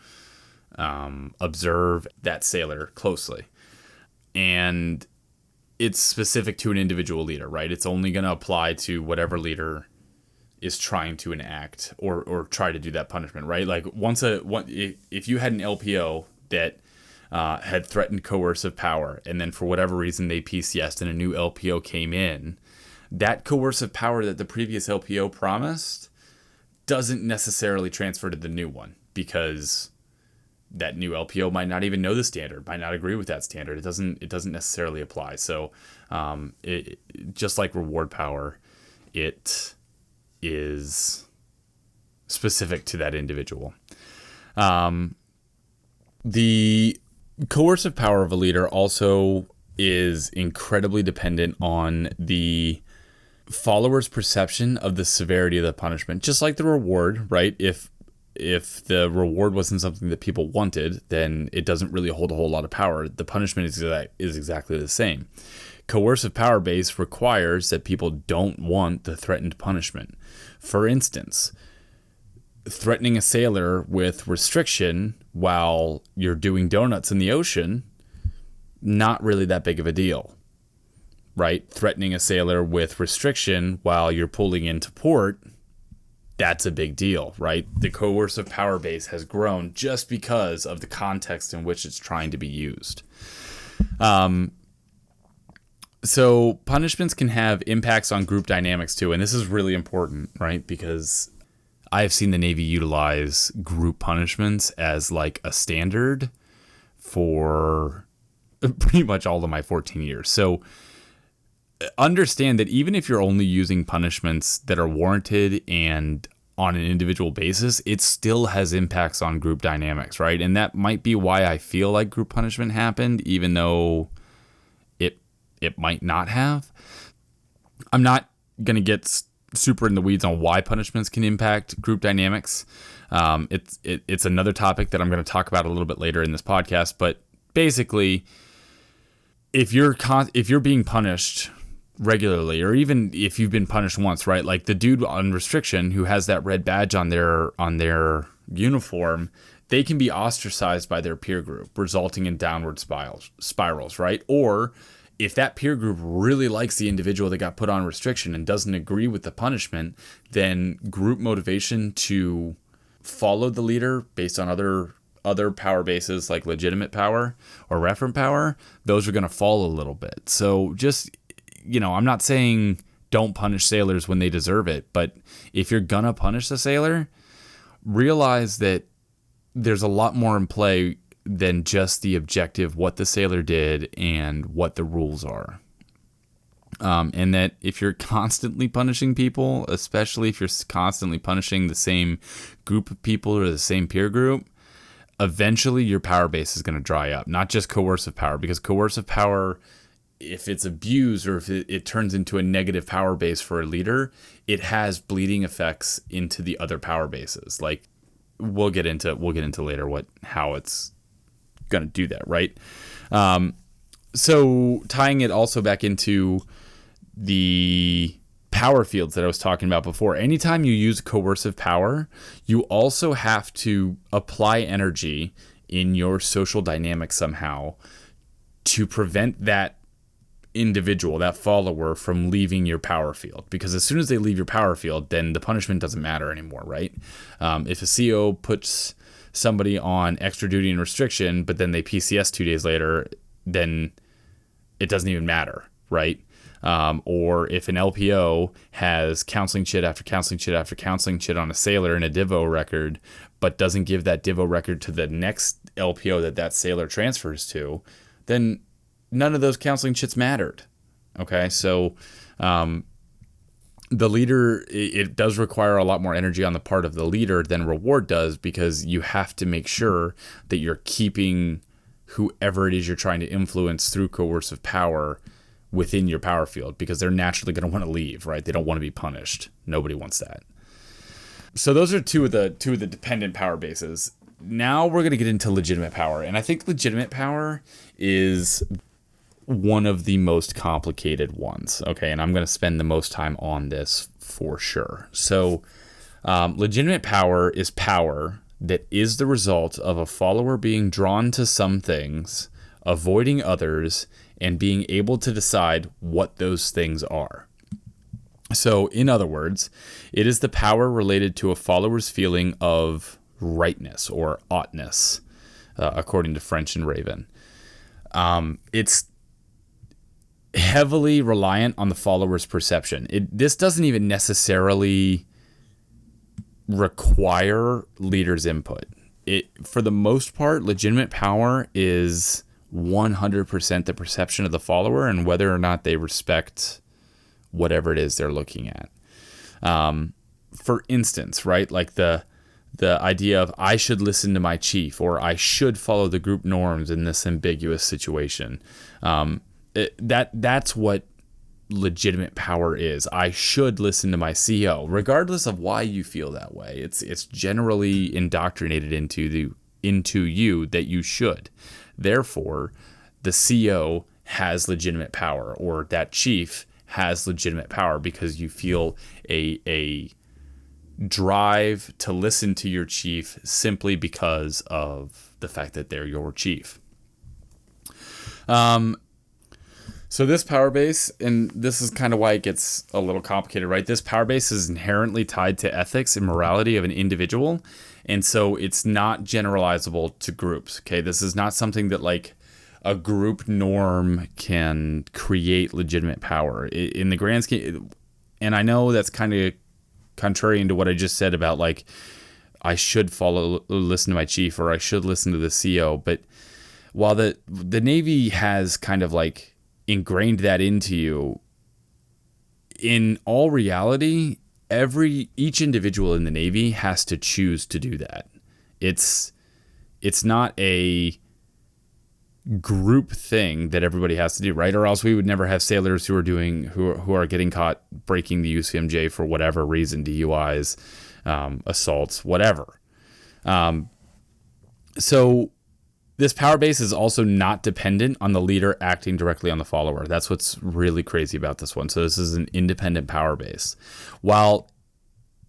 observe that sailor closely. And it's specific to an individual leader, right? It's only going to apply to whatever leader is trying to enact or try to do that punishment, right? Like if you had an LPO that had threatened coercive power, and then for whatever reason they PCS'd and a new LPO came in, that coercive power that the previous LPO promised doesn't necessarily transfer to the new one, because that new LPO might not even know the standard, might not agree with that standard. It doesn't necessarily apply. So it just like reward power, it is specific to that individual. The coercive power of a leader also is incredibly dependent on the follower's perception of the severity of the punishment. Just like the reward, right? If the reward wasn't something that people wanted, then it doesn't really hold a whole lot of power. The punishment is exactly the same. Coercive power base requires that people don't want the threatened punishment. For instance, threatening a sailor with restriction while you're doing donuts in the ocean, not really that big of a deal, right? Threatening a sailor with restriction while you're pulling into port, that's a big deal, right? The coercive power base has grown just because of the context in which it's trying to be used. So punishments can have impacts on group dynamics too, and this is really important, right? Because I have seen the Navy utilize group punishments as like a standard for pretty much all of my 14 years. So understand that even if you're only using punishments that are warranted and on an individual basis, it still has impacts on group dynamics, right? And that might be why I feel like group punishment happened, even though it might not have. I'm not going to get super in the weeds on why punishments can impact group dynamics. It's another topic that I'm going to talk about a little bit later in this podcast. But basically, if you're being punished regularly, or even if you've been punished once, right? Like the dude on restriction who has that red badge on their uniform, they can be ostracized by their peer group, resulting in downward spirals, right? Or if that peer group really likes the individual that got put on restriction and doesn't agree with the punishment, then group motivation to follow the leader based on other power bases like legitimate power or referent power, those are going to fall a little bit. So just, I'm not saying don't punish sailors when they deserve it, but if you're going to punish a sailor, realize that there's a lot more in play than just the objective, what the sailor did and what the rules are. And that if you're constantly punishing people, especially if you're constantly punishing the same group of people or the same peer group, eventually your power base is going to dry up. Not just coercive power, because coercive power, if it's abused or if it turns into a negative power base for a leader, it has bleeding effects into the other power bases. Like we'll get into later how it's going to do that, right? So tying it also back into the power fields that I was talking about before, anytime you use coercive power, you also have to apply energy in your social dynamic somehow to prevent that individual, that follower, from leaving your power field. Because as soon as they leave your power field, then the punishment doesn't matter anymore, right? If a CO puts somebody on extra duty and restriction, but then they PCS 2 days later, then it doesn't even matter, right? Or if an LPO has counseling shit after counseling shit after counseling shit on a sailor in a Divo record, but doesn't give that Divo record to the next LPO that sailor transfers to, then none of those counseling shits mattered. Okay, so the leader, it does require a lot more energy on the part of the leader than reward does, because you have to make sure that you're keeping whoever it is you're trying to influence through coercive power within your power field, because they're naturally going to want to leave, right? They don't want to be punished. Nobody wants that. So those are two of the dependent power bases. Now we're going to get into legitimate power, and I think legitimate power is one of the most complicated ones. Okay, and I'm going to spend the most time on this for sure. So legitimate power is power that is the result of a follower being drawn to some things, avoiding others, and being able to decide what those things are. So, in other words, it is the power related to a follower's feeling of rightness or oughtness, according to French and Raven. It's heavily reliant on the follower's perception. This doesn't even necessarily require leaders' input. For the most part, legitimate power is 100% the perception of the follower and whether or not they respect whatever it is they're looking at. For instance, right, like the idea of I should listen to my chief, or I should follow the group norms in this ambiguous situation. That's what legitimate power is. I should listen to my CO, regardless of why you feel that way. It's generally indoctrinated into you that you should. Therefore, the CO has legitimate power, or that chief has legitimate power, because you feel a drive to listen to your chief simply because of the fact that they're your chief. So this power base, and this is kind of why it gets a little complicated, right? This power base is inherently tied to ethics and morality of an individual, and so it's not generalizable to groups, okay? This is not something that, like, a group norm can create legitimate power. In the grand scheme, and I know that's kind of contrarian to what I just said about, like, I should listen to my chief, or I should listen to the CO, but while the Navy has kind of, like, ingrained that into you, in all reality, each individual in the Navy has to choose to do that. It's not a group thing that everybody has to do, right? Or else we would never have sailors who are getting caught breaking the UCMJ for whatever reason, DUIs, assaults, whatever. So this power base is also not dependent on the leader acting directly on the follower. That's what's really crazy about this one. So this is an independent power base. While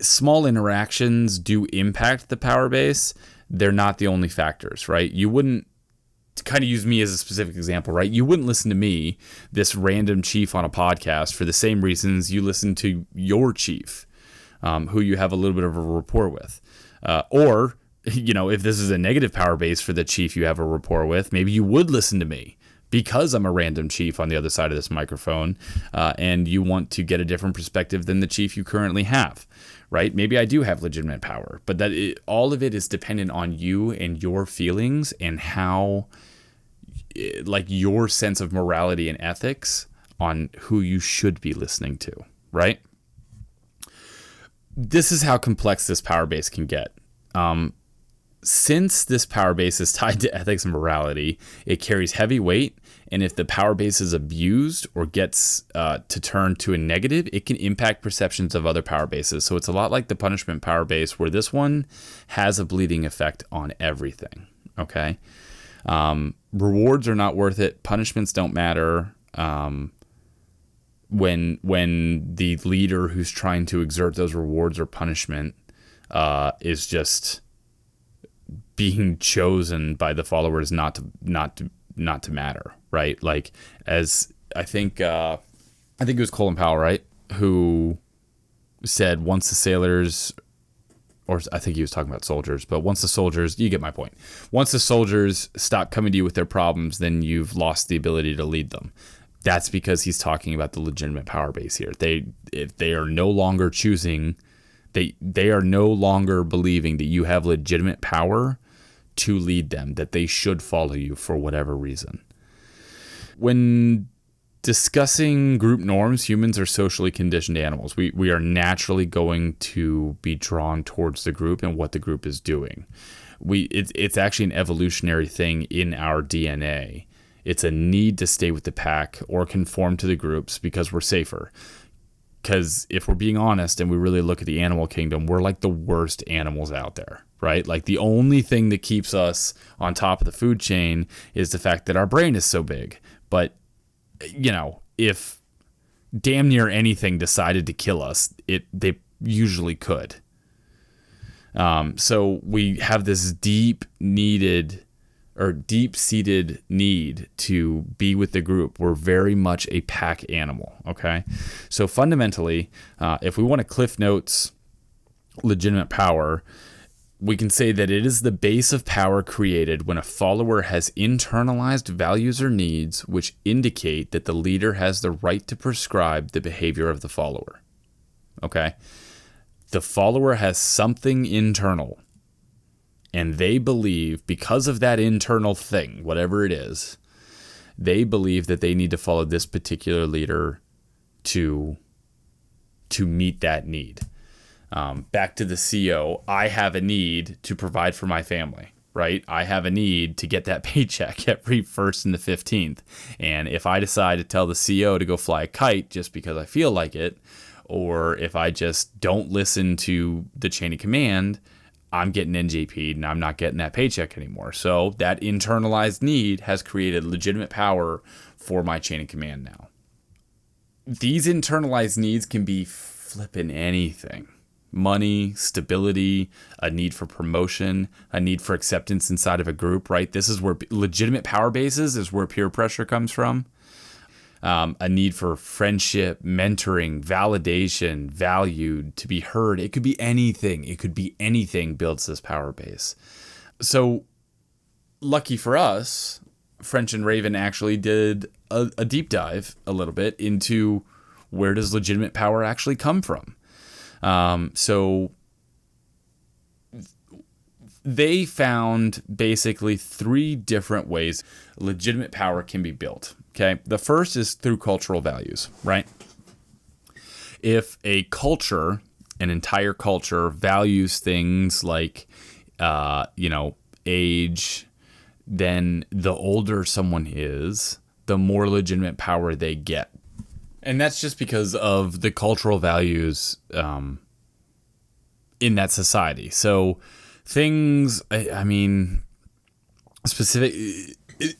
small interactions do impact the power base, they're not the only factors, right? You wouldn't, to kind of use me as a specific example, right? You wouldn't listen to me, this random chief on a podcast, for the same reasons you listen to your chief, who you have a little bit of a rapport with. Or, if this is a negative power base for the chief you have a rapport with, maybe you would listen to me because I'm a random chief on the other side of this microphone, and you want to get a different perspective than the chief you currently have, right? Maybe I do have legitimate power, but all of it is dependent on you and your feelings and how, like, your sense of morality and ethics on who you should be listening to, right? This is how complex this power base can get. Since this power base is tied to ethics and morality, it carries heavy weight, and if the power base is abused or gets to turn to a negative, it can impact perceptions of other power bases. So it's a lot like the punishment power base, where this one has a bleeding effect on everything, okay? Rewards are not worth it. Punishments don't matter. When the leader who's trying to exert those rewards or punishment is just being chosen by the followers not to matter, right? Like, as I think it was Colin Powell, right, who said once the sailors, or I think he was talking about soldiers, but once the soldiers, you get my point. Once the soldiers stop coming to you with their problems, then you've lost the ability to lead them. That's because he's talking about the legitimate power base here. If they are no longer choosing, they are no longer believing that you have legitimate power to lead them, that they should follow you for whatever reason. When discussing group norms, humans are socially conditioned animals. We are naturally going to be drawn towards the group and what the group is doing. It's actually an evolutionary thing in our DNA. It's a need to stay with the pack or conform to the groups because we're safer. Because if we're being honest and we really look at the animal kingdom, we're like the worst animals out there, right? Like, the only thing that keeps us on top of the food chain is the fact that our brain is so big. But, if damn near anything decided to kill us, they usually could. So we have this deep-seated need to be with the group. We're very much a pack animal, okay? So fundamentally, if we want to Cliff Notes legitimate power, we can say that it is the base of power created when a follower has internalized values or needs which indicate that the leader has the right to prescribe the behavior of the follower, okay? The follower has something internal, and they believe, because of that internal thing, whatever it is, they believe that they need to follow this particular leader to meet that need. Back to the CO, I have a need to provide for my family, right? I have a need to get that paycheck every 1st and the 15th. And if I decide to tell the CO to go fly a kite just because I feel like it, or if I just don't listen to the chain of command, I'm getting NJP'd and I'm not getting that paycheck anymore. So that internalized need has created legitimate power for my chain of command now. These internalized needs can be flipping anything. Money, stability, a need for promotion, a need for acceptance inside of a group, right? This is where legitimate power bases is where peer pressure comes from. A need for friendship, mentoring, validation, valued, to be heard. It could be anything. It could be anything builds this power base. So lucky for us, French and Raven actually did a deep dive a little bit into where does legitimate power actually come from. So they found basically 3 different ways legitimate power can be built. Okay. The first is through cultural values, right? If a culture, an entire culture, values things like, age, then the older someone is, the more legitimate power they get. And that's just because of the cultural values in that society. So things, I mean, specific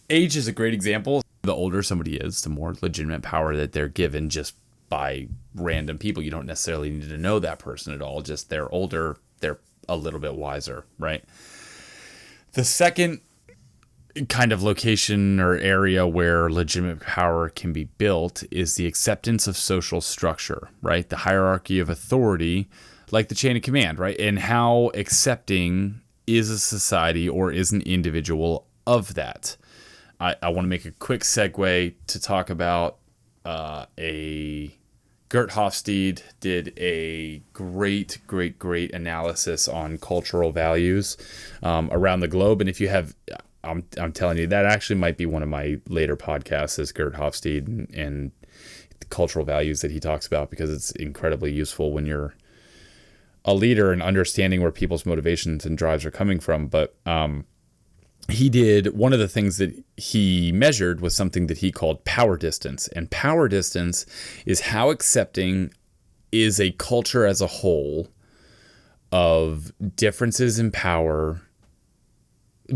age is a great example. The older somebody is, the more legitimate power that they're given just by random people. You don't necessarily need to know that person at all. Just they're older, they're a little bit wiser, right? The second kind of location or area where legitimate power can be built is the acceptance of social structure, right? The hierarchy of authority, like the chain of command, right? And how accepting is a society or is an individual of that. I want to make a quick segue to talk about Gert Hofstede did a great analysis on cultural values around the globe. And if you have, I'm telling you, that actually might be one of my later podcasts, is Gert Hofstede and the cultural values that he talks about, because it's incredibly useful when you're a leader and understanding where people's motivations and drives are coming from. But he did, one of the things that he measured was something that he called power distance. And power distance is how accepting is a culture as a whole of differences in power,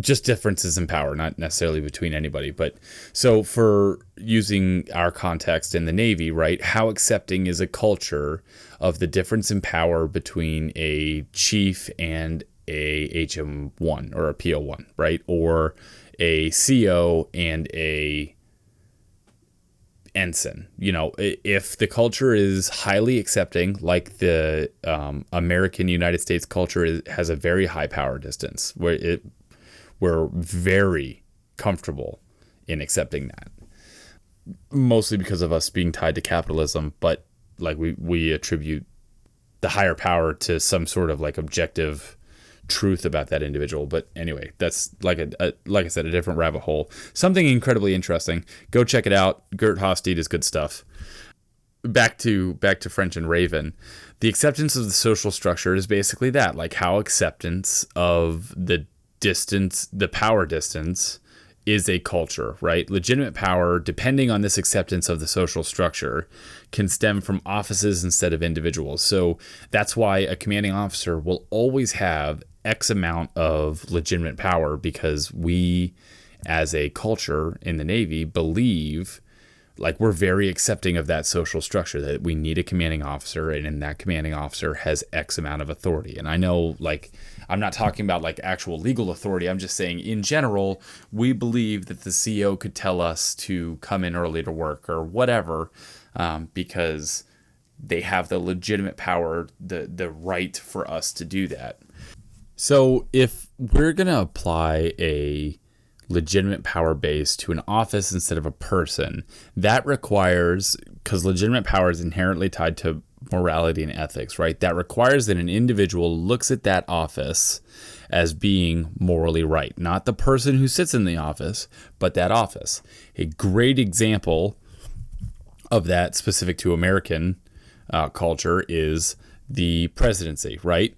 just differences in power, not necessarily between anybody. But so for using our context in the Navy, right, how accepting is a culture of the difference in power between a chief and a HM1 or a PO1, right? Or a CO and a ensign. You know, if the culture is highly accepting, like the American United States culture has a very high power distance, where we're very comfortable in accepting that, mostly because of us being tied to capitalism. But like we attribute the higher power to some sort of like objective truth about that individual. But anyway, that's like I said, a different rabbit hole. Something incredibly interesting. Go check it out. Gert Hofstede is good stuff. Back to French and Raven. The acceptance of the social structure is basically that, like how acceptance of the distance, the power distance, is a culture, right? Legitimate power, depending on this acceptance of the social structure, can stem from offices instead of individuals. So that's why a commanding officer will always have X amount of legitimate power, because we, as a culture in the Navy, believe, like, we're very accepting of that social structure, that we need a commanding officer, and in that commanding officer has X amount of authority. And I know, like, I'm not talking about like actual legal authority. I'm just saying in general, we believe that the CEO could tell us to come in early to work or whatever, because they have the legitimate power, the right for us to do that. So if we're going to apply a legitimate power base to an office instead of a person, that requires, because legitimate power is inherently tied to morality and ethics, right? That requires that an individual looks at that office as being morally right. Not the person who sits in the office, but that office. A great example of that, specific to American culture, is the presidency, right?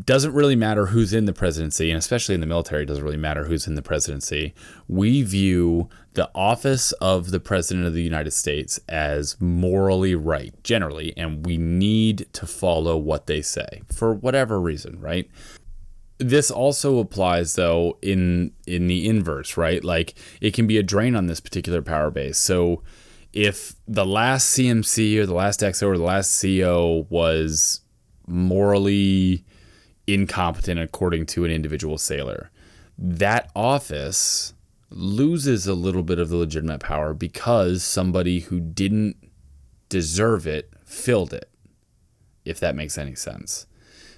Doesn't really matter who's in the presidency, and especially in the military, it doesn't really matter who's in the presidency. We view the office of the President of the United States as morally right, generally, and we need to follow what they say for whatever reason, right? This also applies, though, in the inverse, right? Like, it can be a drain on this particular power base. So if the last CMC or the last XO or the last CO was morally incompetent according to an individual sailor, that office loses a little bit of the legitimate power because somebody who didn't deserve it filled it, if that makes any sense.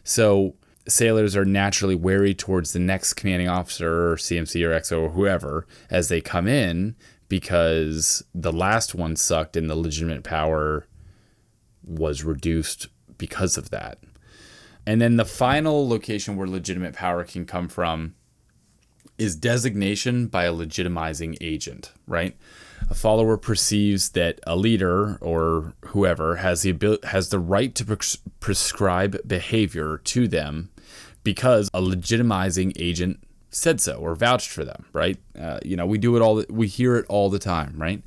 So sailors are naturally wary towards the next commanding officer or CMC or XO or whoever as they come in, because the last one sucked and the legitimate power was reduced because of that. And then the final location where legitimate power can come from is designation by a legitimizing agent, right? A follower perceives that a leader or whoever has the right to prescribe behavior to them because a legitimizing agent said so or vouched for them, right? We do it we hear it all the time, right?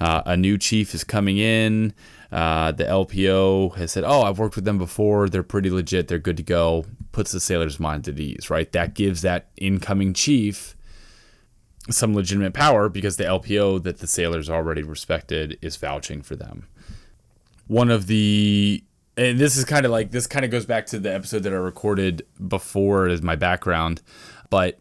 A new chief is coming in. The LPO has said, oh, I've worked with them before. They're pretty legit. They're good to go. Puts the sailor's mind at ease, right? That gives that incoming chief some legitimate power because the LPO that the sailor's already respected is vouching for them. And this kind of goes back to the episode that I recorded before as my background, but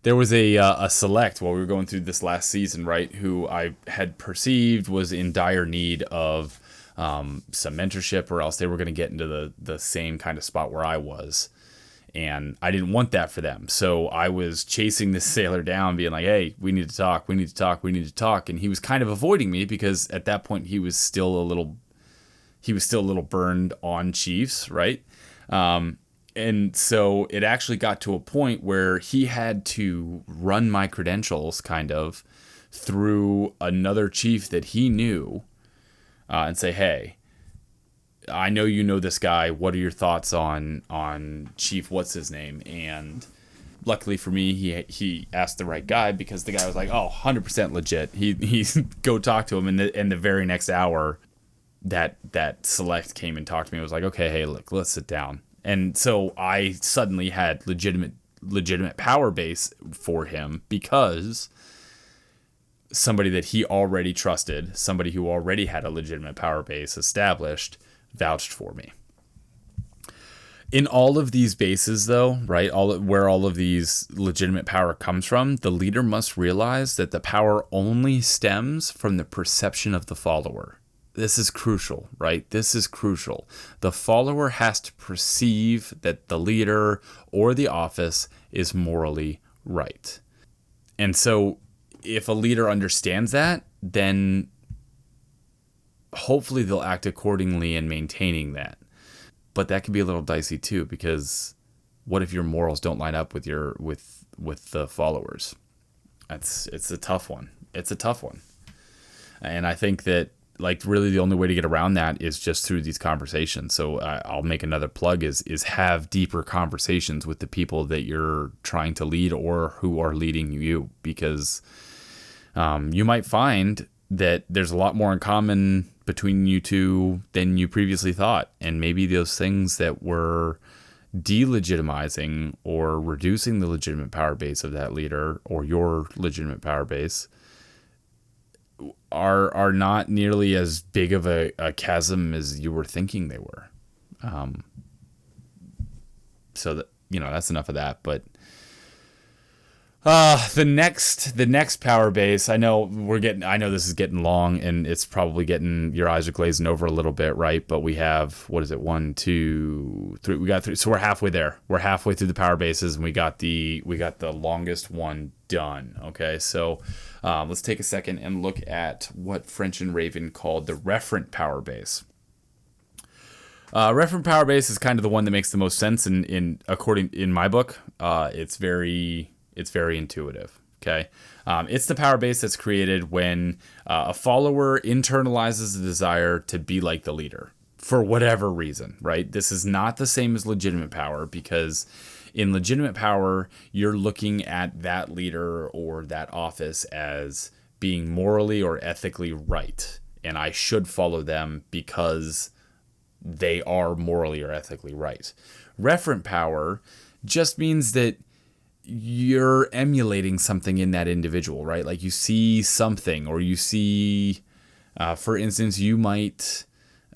there was a select while we were going through this last season, right, who I had perceived was in dire need of some mentorship, or else they were going to get into the same kind of spot where I was. And I didn't want that for them. So I was chasing this sailor down, being like, hey, we need to talk. And he was kind of avoiding me because at that point he was still a little burned on chiefs, right? And so it actually got to a point where he had to run my credentials kind of through another chief that he knew and say, hey, I know you know this guy. What are your thoughts on Chief what's his name? And luckily for me, he asked the right guy, because the guy was like, oh, 100% legit. He go talk to him, and the very next hour that select came and talked to me. I was like, okay, hey, look, let's sit down. And so I suddenly had legitimate power base for him, because somebody that he already trusted, somebody who already had a legitimate power base established, vouched for me. In all of these bases, though, right, where all of these legitimate power comes from, the leader must realize that the power only stems from the perception of the follower. This is crucial, right? This is crucial. The follower has to perceive that the leader or the office is morally right. And so if a leader understands that, then hopefully they'll act accordingly in maintaining that. But that can be a little dicey too, because what if your morals don't line up with the followers? It's a tough one. It's a tough one. And I think that, like, really the only way to get around that is just through these conversations. So I'll make another plug is have deeper conversations with the people that you're trying to lead or who are leading you, because you might find that there's a lot more in common between you two than you previously thought. And maybe those things that were delegitimizing or reducing the legitimate power base of that leader or your legitimate power base are not nearly as big of a chasm as you were thinking they were. So that, that's enough of that. But the next power base, I know this is getting long, and it's probably getting, your eyes are glazing over a little bit, right? But we have, 1, 2, 3, we got 3. So we're halfway there. We're halfway through the power bases, and we got the longest one done. Okay. So, let's take a second and look at what French and Raven called the referent power base. Referent power base is kind of the one that makes the most sense in my book. It's very intuitive. Okay. It's the power base that's created when a follower internalizes the desire to be like the leader for whatever reason, right? This is not the same as legitimate power, because in legitimate power, you're looking at that leader or that office as being morally or ethically right. And I should follow them because they are morally or ethically right. Referent power just means that you're emulating something in that individual, right? Like you see something, or you see, for instance, you might,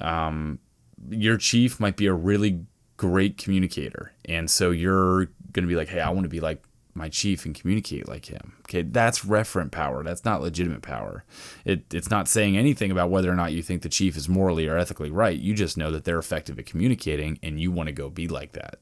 your chief might be a really great communicator. And so you're going to be like, hey, I want to be like my chief and communicate like him. Okay. That's referent power. That's not legitimate power. It's not saying anything about whether or not you think the chief is morally or ethically right. You just know that they're effective at communicating and you want to go be like that.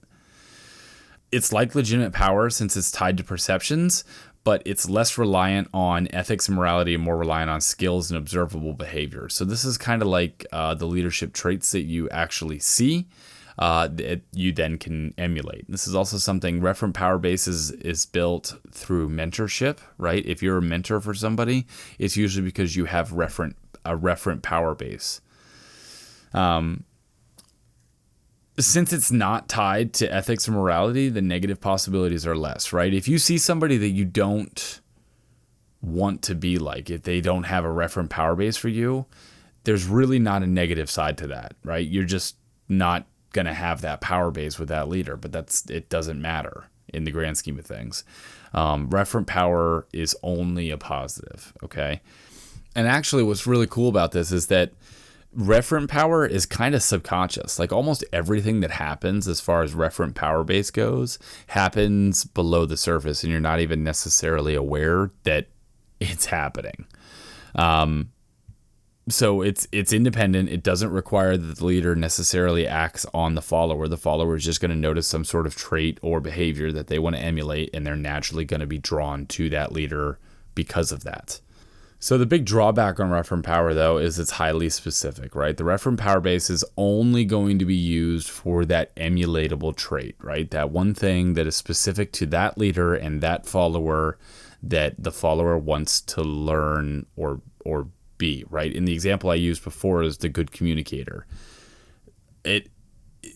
It's like legitimate power since it's tied to perceptions, but it's less reliant on ethics and morality and more reliant on skills and observable behavior. So this is kind of like the leadership traits that you actually see that you then can emulate. This is also something, referent power base is built through mentorship, right? If you're a mentor for somebody, it's usually because you have a referent power base. since it's not tied to ethics or morality, the negative possibilities are less, right? If you see somebody that you don't want to be like, if they don't have a referent power base for you, there's really not a negative side to that, right? You're just not going to have that power base with that leader, but it doesn't matter in the grand scheme of things. Referent power is only a positive, okay? And actually what's really cool about this is that referent power is kind of subconscious. Like almost everything that happens as far as referent power base goes happens below the surface, and you're not even necessarily aware that it's happening. So it's independent. It doesn't require that the leader necessarily acts on the follower. The follower is just going to notice some sort of trait or behavior that they want to emulate, and they're naturally going to be drawn to that leader because of that. So the big drawback on referent power, though, is it's highly specific, right? The referent power base is only going to be used for that emulatable trait, right? That one thing that is specific to that leader and that follower that the follower wants to learn or be, right? In the example I used before is the good communicator.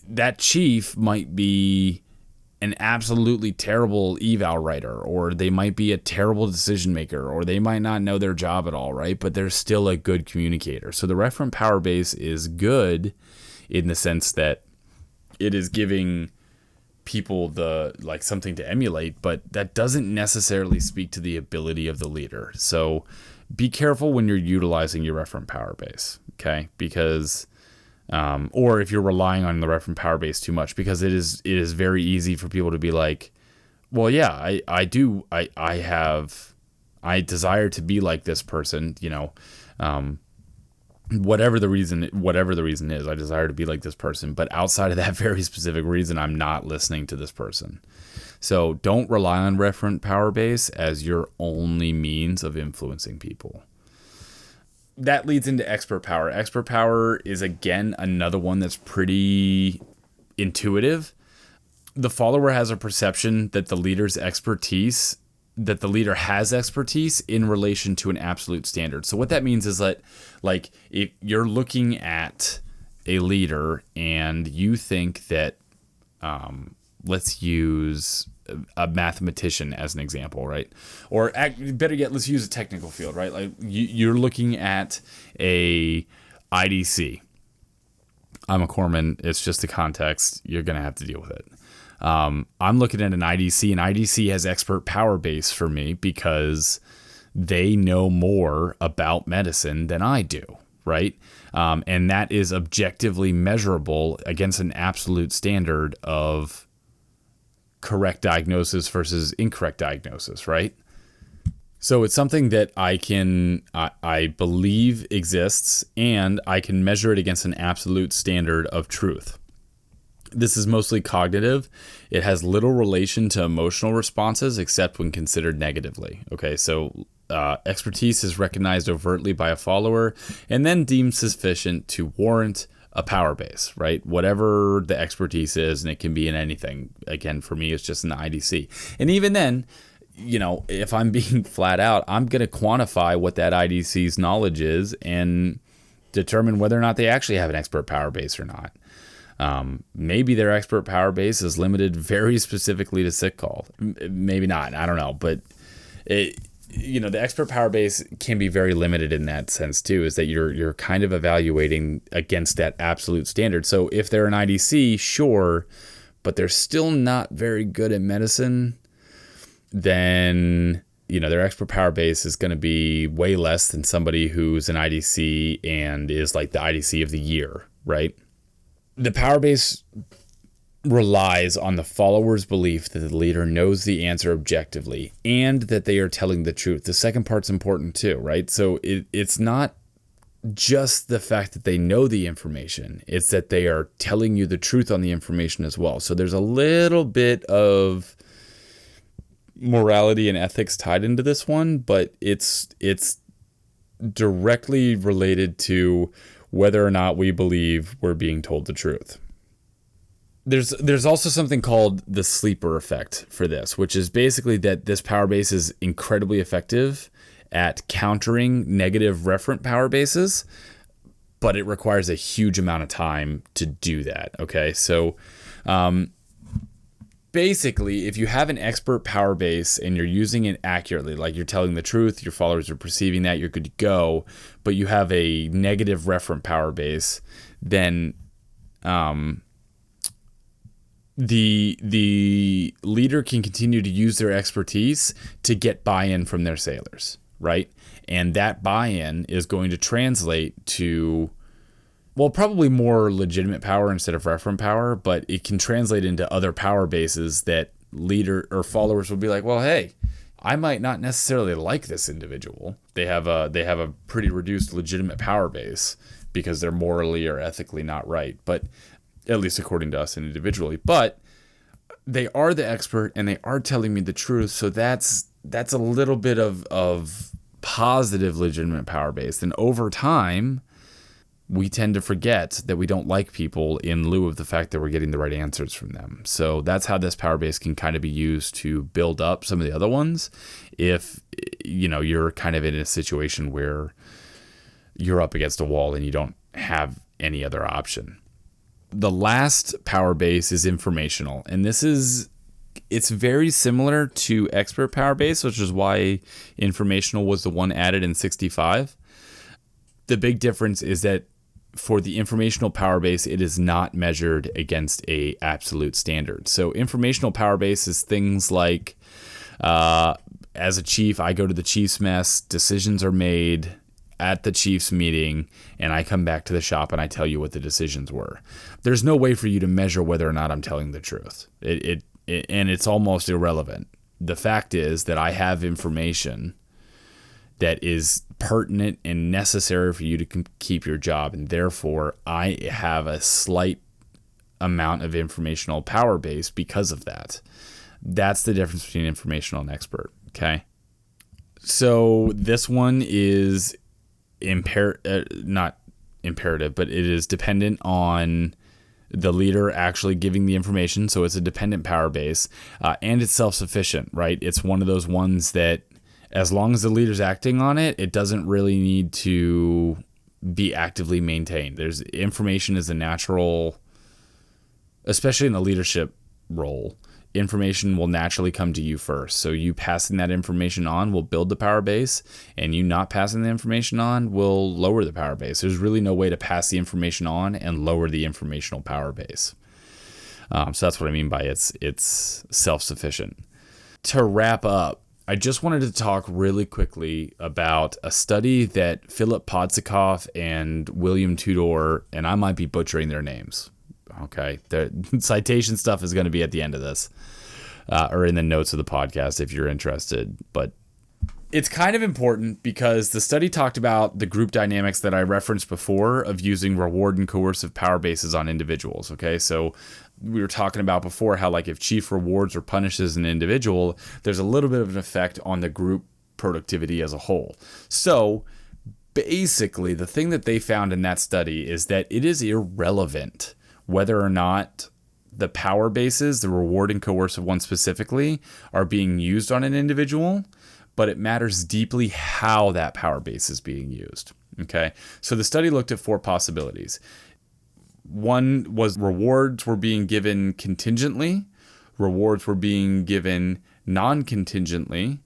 That chief might be an absolutely terrible eval writer, or they might be a terrible decision maker, or they might not know their job at all, right? But they're still a good communicator. So the referent power base is good in the sense that it is giving people something to emulate, but that doesn't necessarily speak to the ability of the leader. So be careful when you're utilizing your referent power base, okay? Because or if you're relying on the referent power base too much, because it is very easy for people to be like, well, yeah, I desire to be like this person, whatever the reason is, I desire to be like this person, but outside of that very specific reason, I'm not listening to this person. So don't rely on referent power base as your only means of influencing people. That leads into expert power. Expert power is, again, another one that's pretty intuitive. The follower has a perception that the leader has expertise in relation to an absolute standard. So what that means is that, like, if you're looking at a leader and you think that, let's use a mathematician as an example, right? Or better yet, let's use a technical field, right? Like you're looking at a IDC. I'm a corpsman. It's just the context. You're going to have to deal with it. I'm looking at an IDC, and IDC has expert power base for me because they know more about medicine than I do, right? And that is objectively measurable against an absolute standard of correct diagnosis versus incorrect diagnosis, right? So it's something that I believe exists, and I can measure it against an absolute standard of truth. This is mostly cognitive. It has little relation to emotional responses except when considered negatively. Okay, so expertise is recognized overtly by a follower and then deemed sufficient to warrant a power base, right? Whatever the expertise is, and it can be in anything. Again, for me, it's just an IDC. And even then, if I'm being flat out, I'm going to quantify what that IDC's knowledge is and determine whether or not they actually have an expert power base or not. Maybe their expert power base is limited very specifically to sick call. Maybe not. I don't know. But the expert power base can be very limited in that sense too, is that you're kind of evaluating against that absolute standard. So if they're an IDC, sure, but they're still not very good at medicine, then their expert power base is going to be way less than somebody who's an IDC and is like the IDC of the year, right? The power base relies on the follower's belief that the leader knows the answer objectively and that they are telling the truth. The second part's important too, right? So it's not just the fact that they know the information, it's that they are telling you the truth on the information as well. So there's a little bit of morality and ethics tied into this one, but it's directly related to whether or not we believe we're being told the truth. There's also something called the sleeper effect for this, which is basically that this power base is incredibly effective at countering negative referent power bases, but it requires a huge amount of time to do that. Okay, so basically, if you have an expert power base and you're using it accurately, like you're telling the truth, your followers are perceiving that, you're good to go, but you have a negative referent power base, then the leader can continue to use their expertise to get buy-in from their sailors, right? And that buy-in is going to translate to, well, probably more legitimate power instead of referent power, but it can translate into other power bases that leader or followers will be like, well, hey, I might not necessarily like this individual. They have a pretty reduced legitimate power base because they're morally or ethically not right, but at least according to us individually. But they are the expert and they are telling me the truth, so that's a little bit of positive legitimate power base. And over time, we tend to forget that we don't like people in lieu of the fact that we're getting the right answers from them. So that's how this power base can kind of be used to build up some of the other ones. If, you know, you're kind of in a situation where you're up against a wall and you don't have any other option. The last power base is informational. And it's very similar to expert power base, which is why informational was the one added in 65. The big difference is that for the informational power base, it is not measured against a absolute standard. So informational power base is things like, as a chief, I go to the chief's mess, decisions are made at the chief's meeting, and I come back to the shop and I tell you what the decisions were. There's no way for you to measure whether or not I'm telling the truth. And it's almost irrelevant. The fact is that I have information that is pertinent and necessary for you to keep your job, and therefore I have a slight amount of informational power base because of that. That's the difference between informational and expert. Okay, so this one is not imperative, but it is dependent on the leader actually giving the information. So it's a dependent power base, and it's self-sufficient, right? It's one of those ones that, as long as the leader's acting on it, it doesn't really need to be actively maintained. There's information is a natural, especially in a leadership role, information will naturally come to you first. So you passing that information on will build the power base, and you not passing the information on will lower the power base. There's really no way to pass the information on and lower the informational power base. So that's what I mean by it's self-sufficient. To wrap up, I just wanted to talk really quickly about a study that Philip Podsakoff and William Tudor, and I might be butchering their names. Okay, the citation stuff is going to be at the end of this, or in the notes of the podcast if you're interested. But it's kind of important because the study talked about the group dynamics that I referenced before of using reward and coercive power bases on individuals. Okay, so we were talking about before how, like, if chief rewards or punishes an individual, there's a little bit of an effect on the group productivity as a whole. So basically, the thing that they found in that study is that it is irrelevant whether or not the power bases, the reward and coercive ones specifically, are being used on an individual, but it matters deeply how that power base is being used. Okay, so the study looked at 4 possibilities. One was rewards were being given contingently, rewards were being given non-contingently,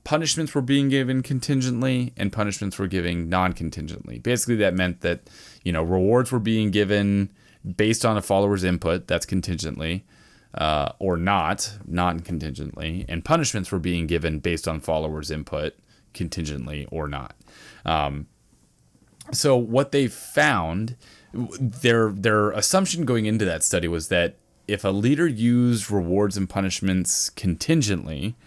punishments were being given contingently, and punishments were given non-contingently. Basically, that meant that, you know, rewards were being given based on a follower's input, that's contingently, or not, non-contingently, and punishments were being given based on followers' input, contingently or not. So what they found, their assumption going into that study was that if a leader used rewards and punishments contingently,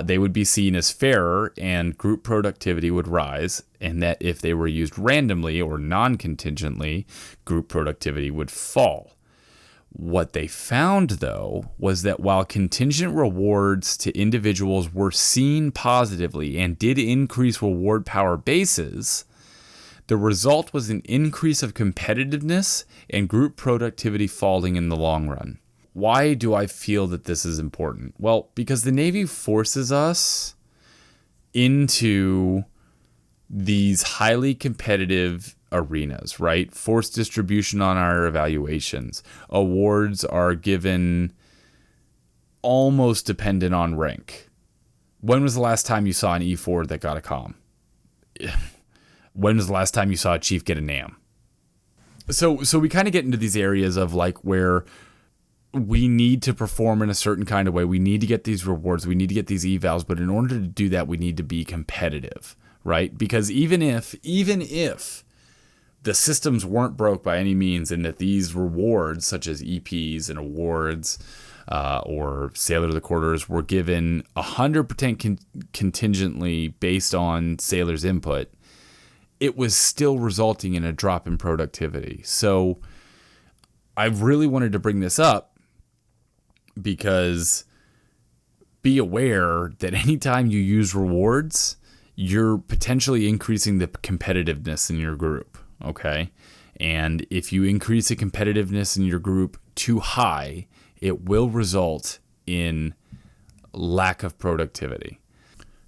they would be seen as fairer and group productivity would rise, and that if they were used randomly or non-contingently, group productivity would fall. What they found, though, was that while contingent rewards to individuals were seen positively and did increase reward power bases, the result was an increase of competitiveness and group productivity falling in the long run. Why do I feel that this is important? Well, because the Navy forces us into these highly competitive arenas, right? Forced distribution on our evaluations. Awards are given almost dependent on rank. When was the last time you saw an E4 that got a comm? When was the last time you saw a chief get a NAM? So we kind of get into these areas of like where we need to perform in a certain kind of way. We need to get these rewards. We need to get these evals. But in order to do that, we need to be competitive, right? Because even if the systems weren't broke by any means and that these rewards, such as EPs and awards or Sailor of the Quarters, were given 100% contingently based on Sailor's input, it was still resulting in a drop in productivity. So I really wanted to bring this up because be aware that anytime you use rewards, you're potentially increasing the competitiveness in your group, okay? And if you increase the competitiveness in your group too high, it will result in lack of productivity.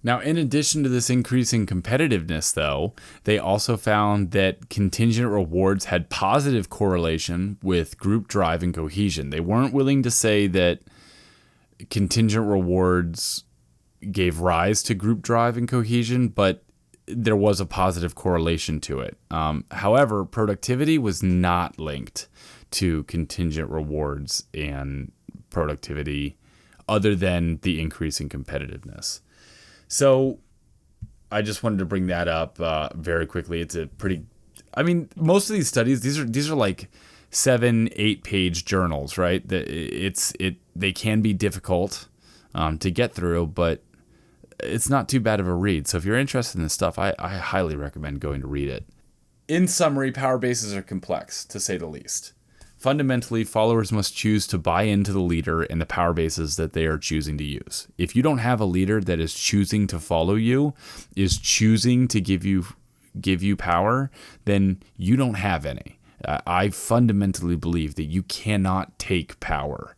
Now, in addition to this increasing competitiveness, though, they also found that contingent rewards had positive correlation with group drive and cohesion. They weren't willing to say that contingent rewards gave rise to group drive and cohesion, but there was a positive correlation to it. However, productivity was not linked to contingent rewards and productivity other than the increase in competitiveness. So I just wanted to bring that up very quickly. It's a pretty, I mean, most of these studies, these are like 7-8 page journals, right? They can be difficult to get through, but it's not too bad of a read. So if you're interested in this stuff, I highly recommend going to read it. In summary, power bases are complex, to say the least. Fundamentally, followers must choose to buy into the leader and the power bases that they are choosing to use. If you don't have a leader that is choosing to follow you, is choosing to give you power, then you don't have any. I fundamentally believe that you cannot take power.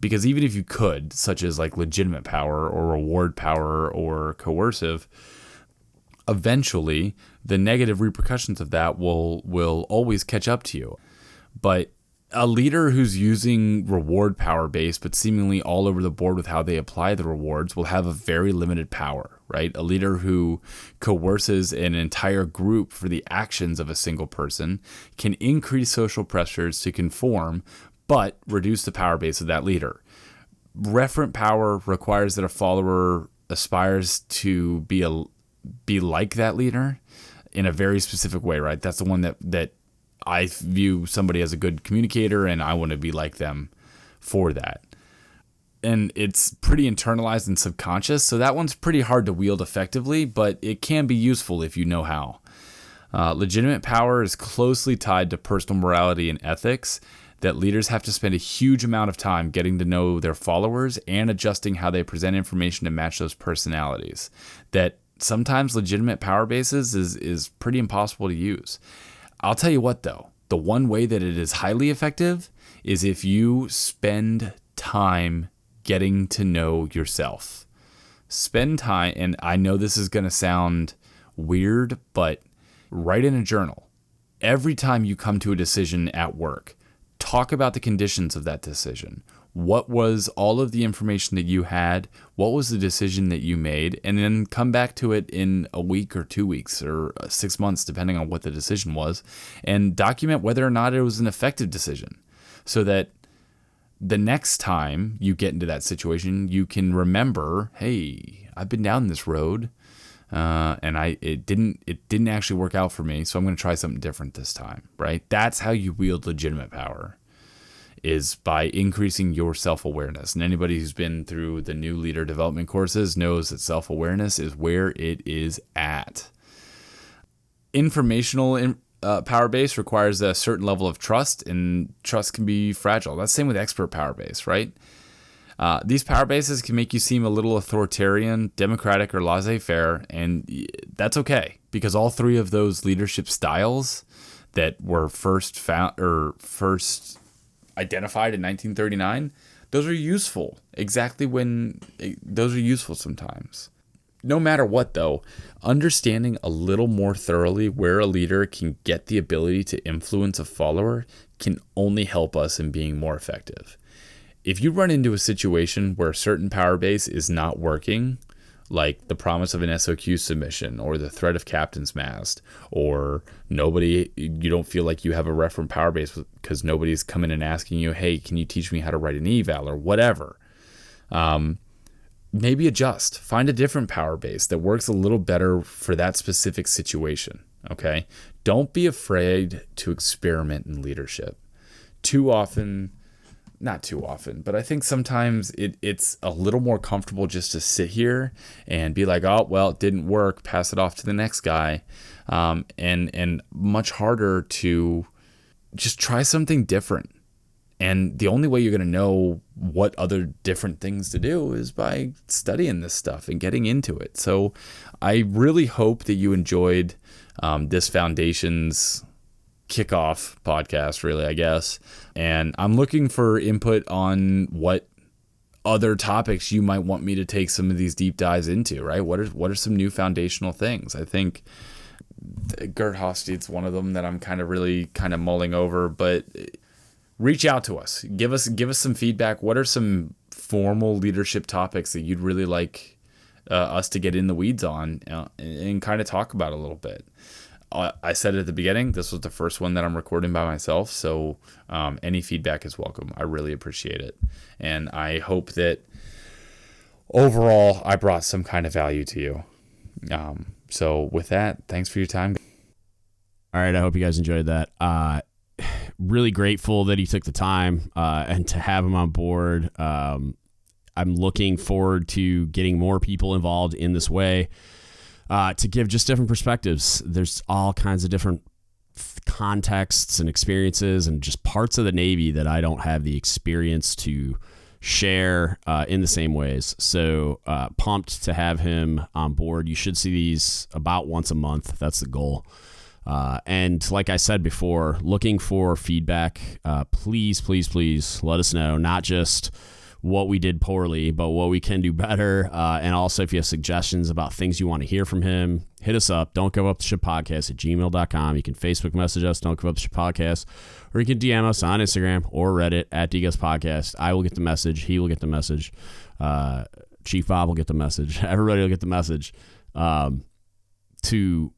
Because even if you could, such as like legitimate power or reward power or coercive, eventually the negative repercussions of that will always catch up to you. But a leader who's using reward power base, but seemingly all over the board with how they apply the rewards, will have a very limited power, right? A leader who coerces an entire group for the actions of a single person can increase social pressures to conform, but reduce the power base of that leader. Referent power requires that a follower aspires to be like that leader in a very specific way, right? That's the one that I view somebody as a good communicator, and I want to be like them for that. And it's pretty internalized and subconscious, so that one's pretty hard to wield effectively, but it can be useful if you know how. Legitimate power is closely tied to personal morality and ethics, that leaders have to spend a huge amount of time getting to know their followers and adjusting how they present information to match those personalities. That sometimes legitimate power bases is pretty impossible to use. I'll tell you what, though, the one way that it is highly effective is if you spend time getting to know yourself. Spend time, and I know this is going to sound weird, but write in a journal. Every time you come to a decision at work, talk about the conditions of that decision. What was all of the information that you had? What was the decision that you made? And then come back to it in a week or 2 weeks or 6 months, depending on what the decision was, and document whether or not it was an effective decision so that the next time you get into that situation, you can remember, hey, I've been down this road and it didn't actually work out for me, so I'm going to try something different this time, right? That's how you wield legitimate power, is by increasing your self-awareness. And anybody who's been through the new leader development courses knows that self-awareness is where it is at. Informational power base requires a certain level of trust, and trust can be fragile. That's the same with expert power base, right? These power bases can make you seem a little authoritarian, democratic, or laissez-faire, and that's okay, because all three of those leadership styles that were first identified in 1939, those are useful. Those are useful sometimes. no matter what, though, understanding a little more thoroughly where a leader can get the ability to influence a follower can only help us in being more effective. If you run into a situation where a certain power base is not working, like the promise of an SOQ submission or the threat of captain's mast, or you don't feel like you have a referent power base because nobody's coming and asking you, hey, can you teach me how to write an eval or whatever? Maybe adjust. Find a different power base that works a little better for that specific situation, okay? Don't be afraid to experiment in leadership. Not too often, but I think sometimes it's a little more comfortable just to sit here and be like, oh, well, it didn't work, pass it off to the next guy, and much harder to just try something different. And the only way you're going to know what other different things to do is by studying this stuff and getting into it. So I really hope that you enjoyed this Foundations kickoff podcast, really, I guess. And I'm looking for input on what other topics you might want me to take some of these deep dives into, right? What are some new foundational things? I think Gert Hofstede's one of them that I'm really mulling over, but reach out to us. Give us some feedback. What are some formal leadership topics that you'd really like us to get in the weeds on and kind of talk about a little bit? I said at the beginning, this was the first one that I'm recording by myself, so any feedback is welcome. I really appreciate it. And I hope that overall I brought some kind of value to you. So with that, thanks for your time. All right, I hope you guys enjoyed that. Really grateful that he took the time and to have him on board. I'm looking forward to getting more people involved in this way to give just different perspectives. There's all kinds of different contexts and experiences and just parts of the Navy that I don't have the experience to share in the same ways. So pumped to have him on board. You should see these about once a month. That's the goal. And like I said before, looking for feedback. Please let us know, not just what we did poorly, but what we can do better. And also, if you have suggestions about things you want to hear from him, hit us up. Don't give up the ship podcast at gmail.com. You can Facebook message us, Don't Give Up the Ship Podcast, or you can DM us on Instagram or Reddit at dgutspodcast. I will get the message. He will get the message. Chief Bob will get the message. Everybody will get the message to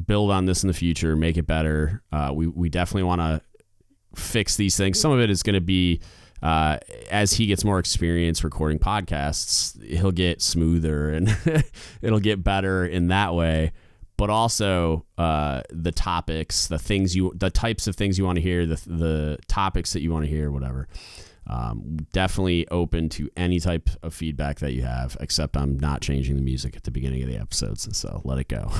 build on this in the future, make it better. We definitely want to fix these things. Some of it is going to be as he gets more experience recording podcasts, he'll get smoother and it'll get better in that way. But also the topics, the types of things you want to hear, the topics that you want to hear, whatever. Definitely open to any type of feedback that you have, except I'm not changing the music at the beginning of the episodes, and so let it go.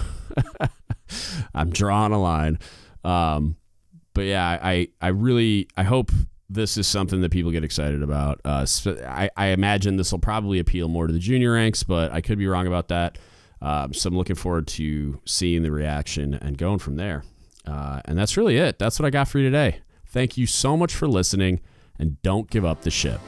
I'm drawing a line. But yeah, I hope this is something that people get excited about. I imagine this will probably appeal more to the junior ranks, but I could be wrong about that. So I'm looking forward to seeing the reaction and going from there. And that's really it. That's what I got for you today. Thank you so much for listening, and don't give up the ship.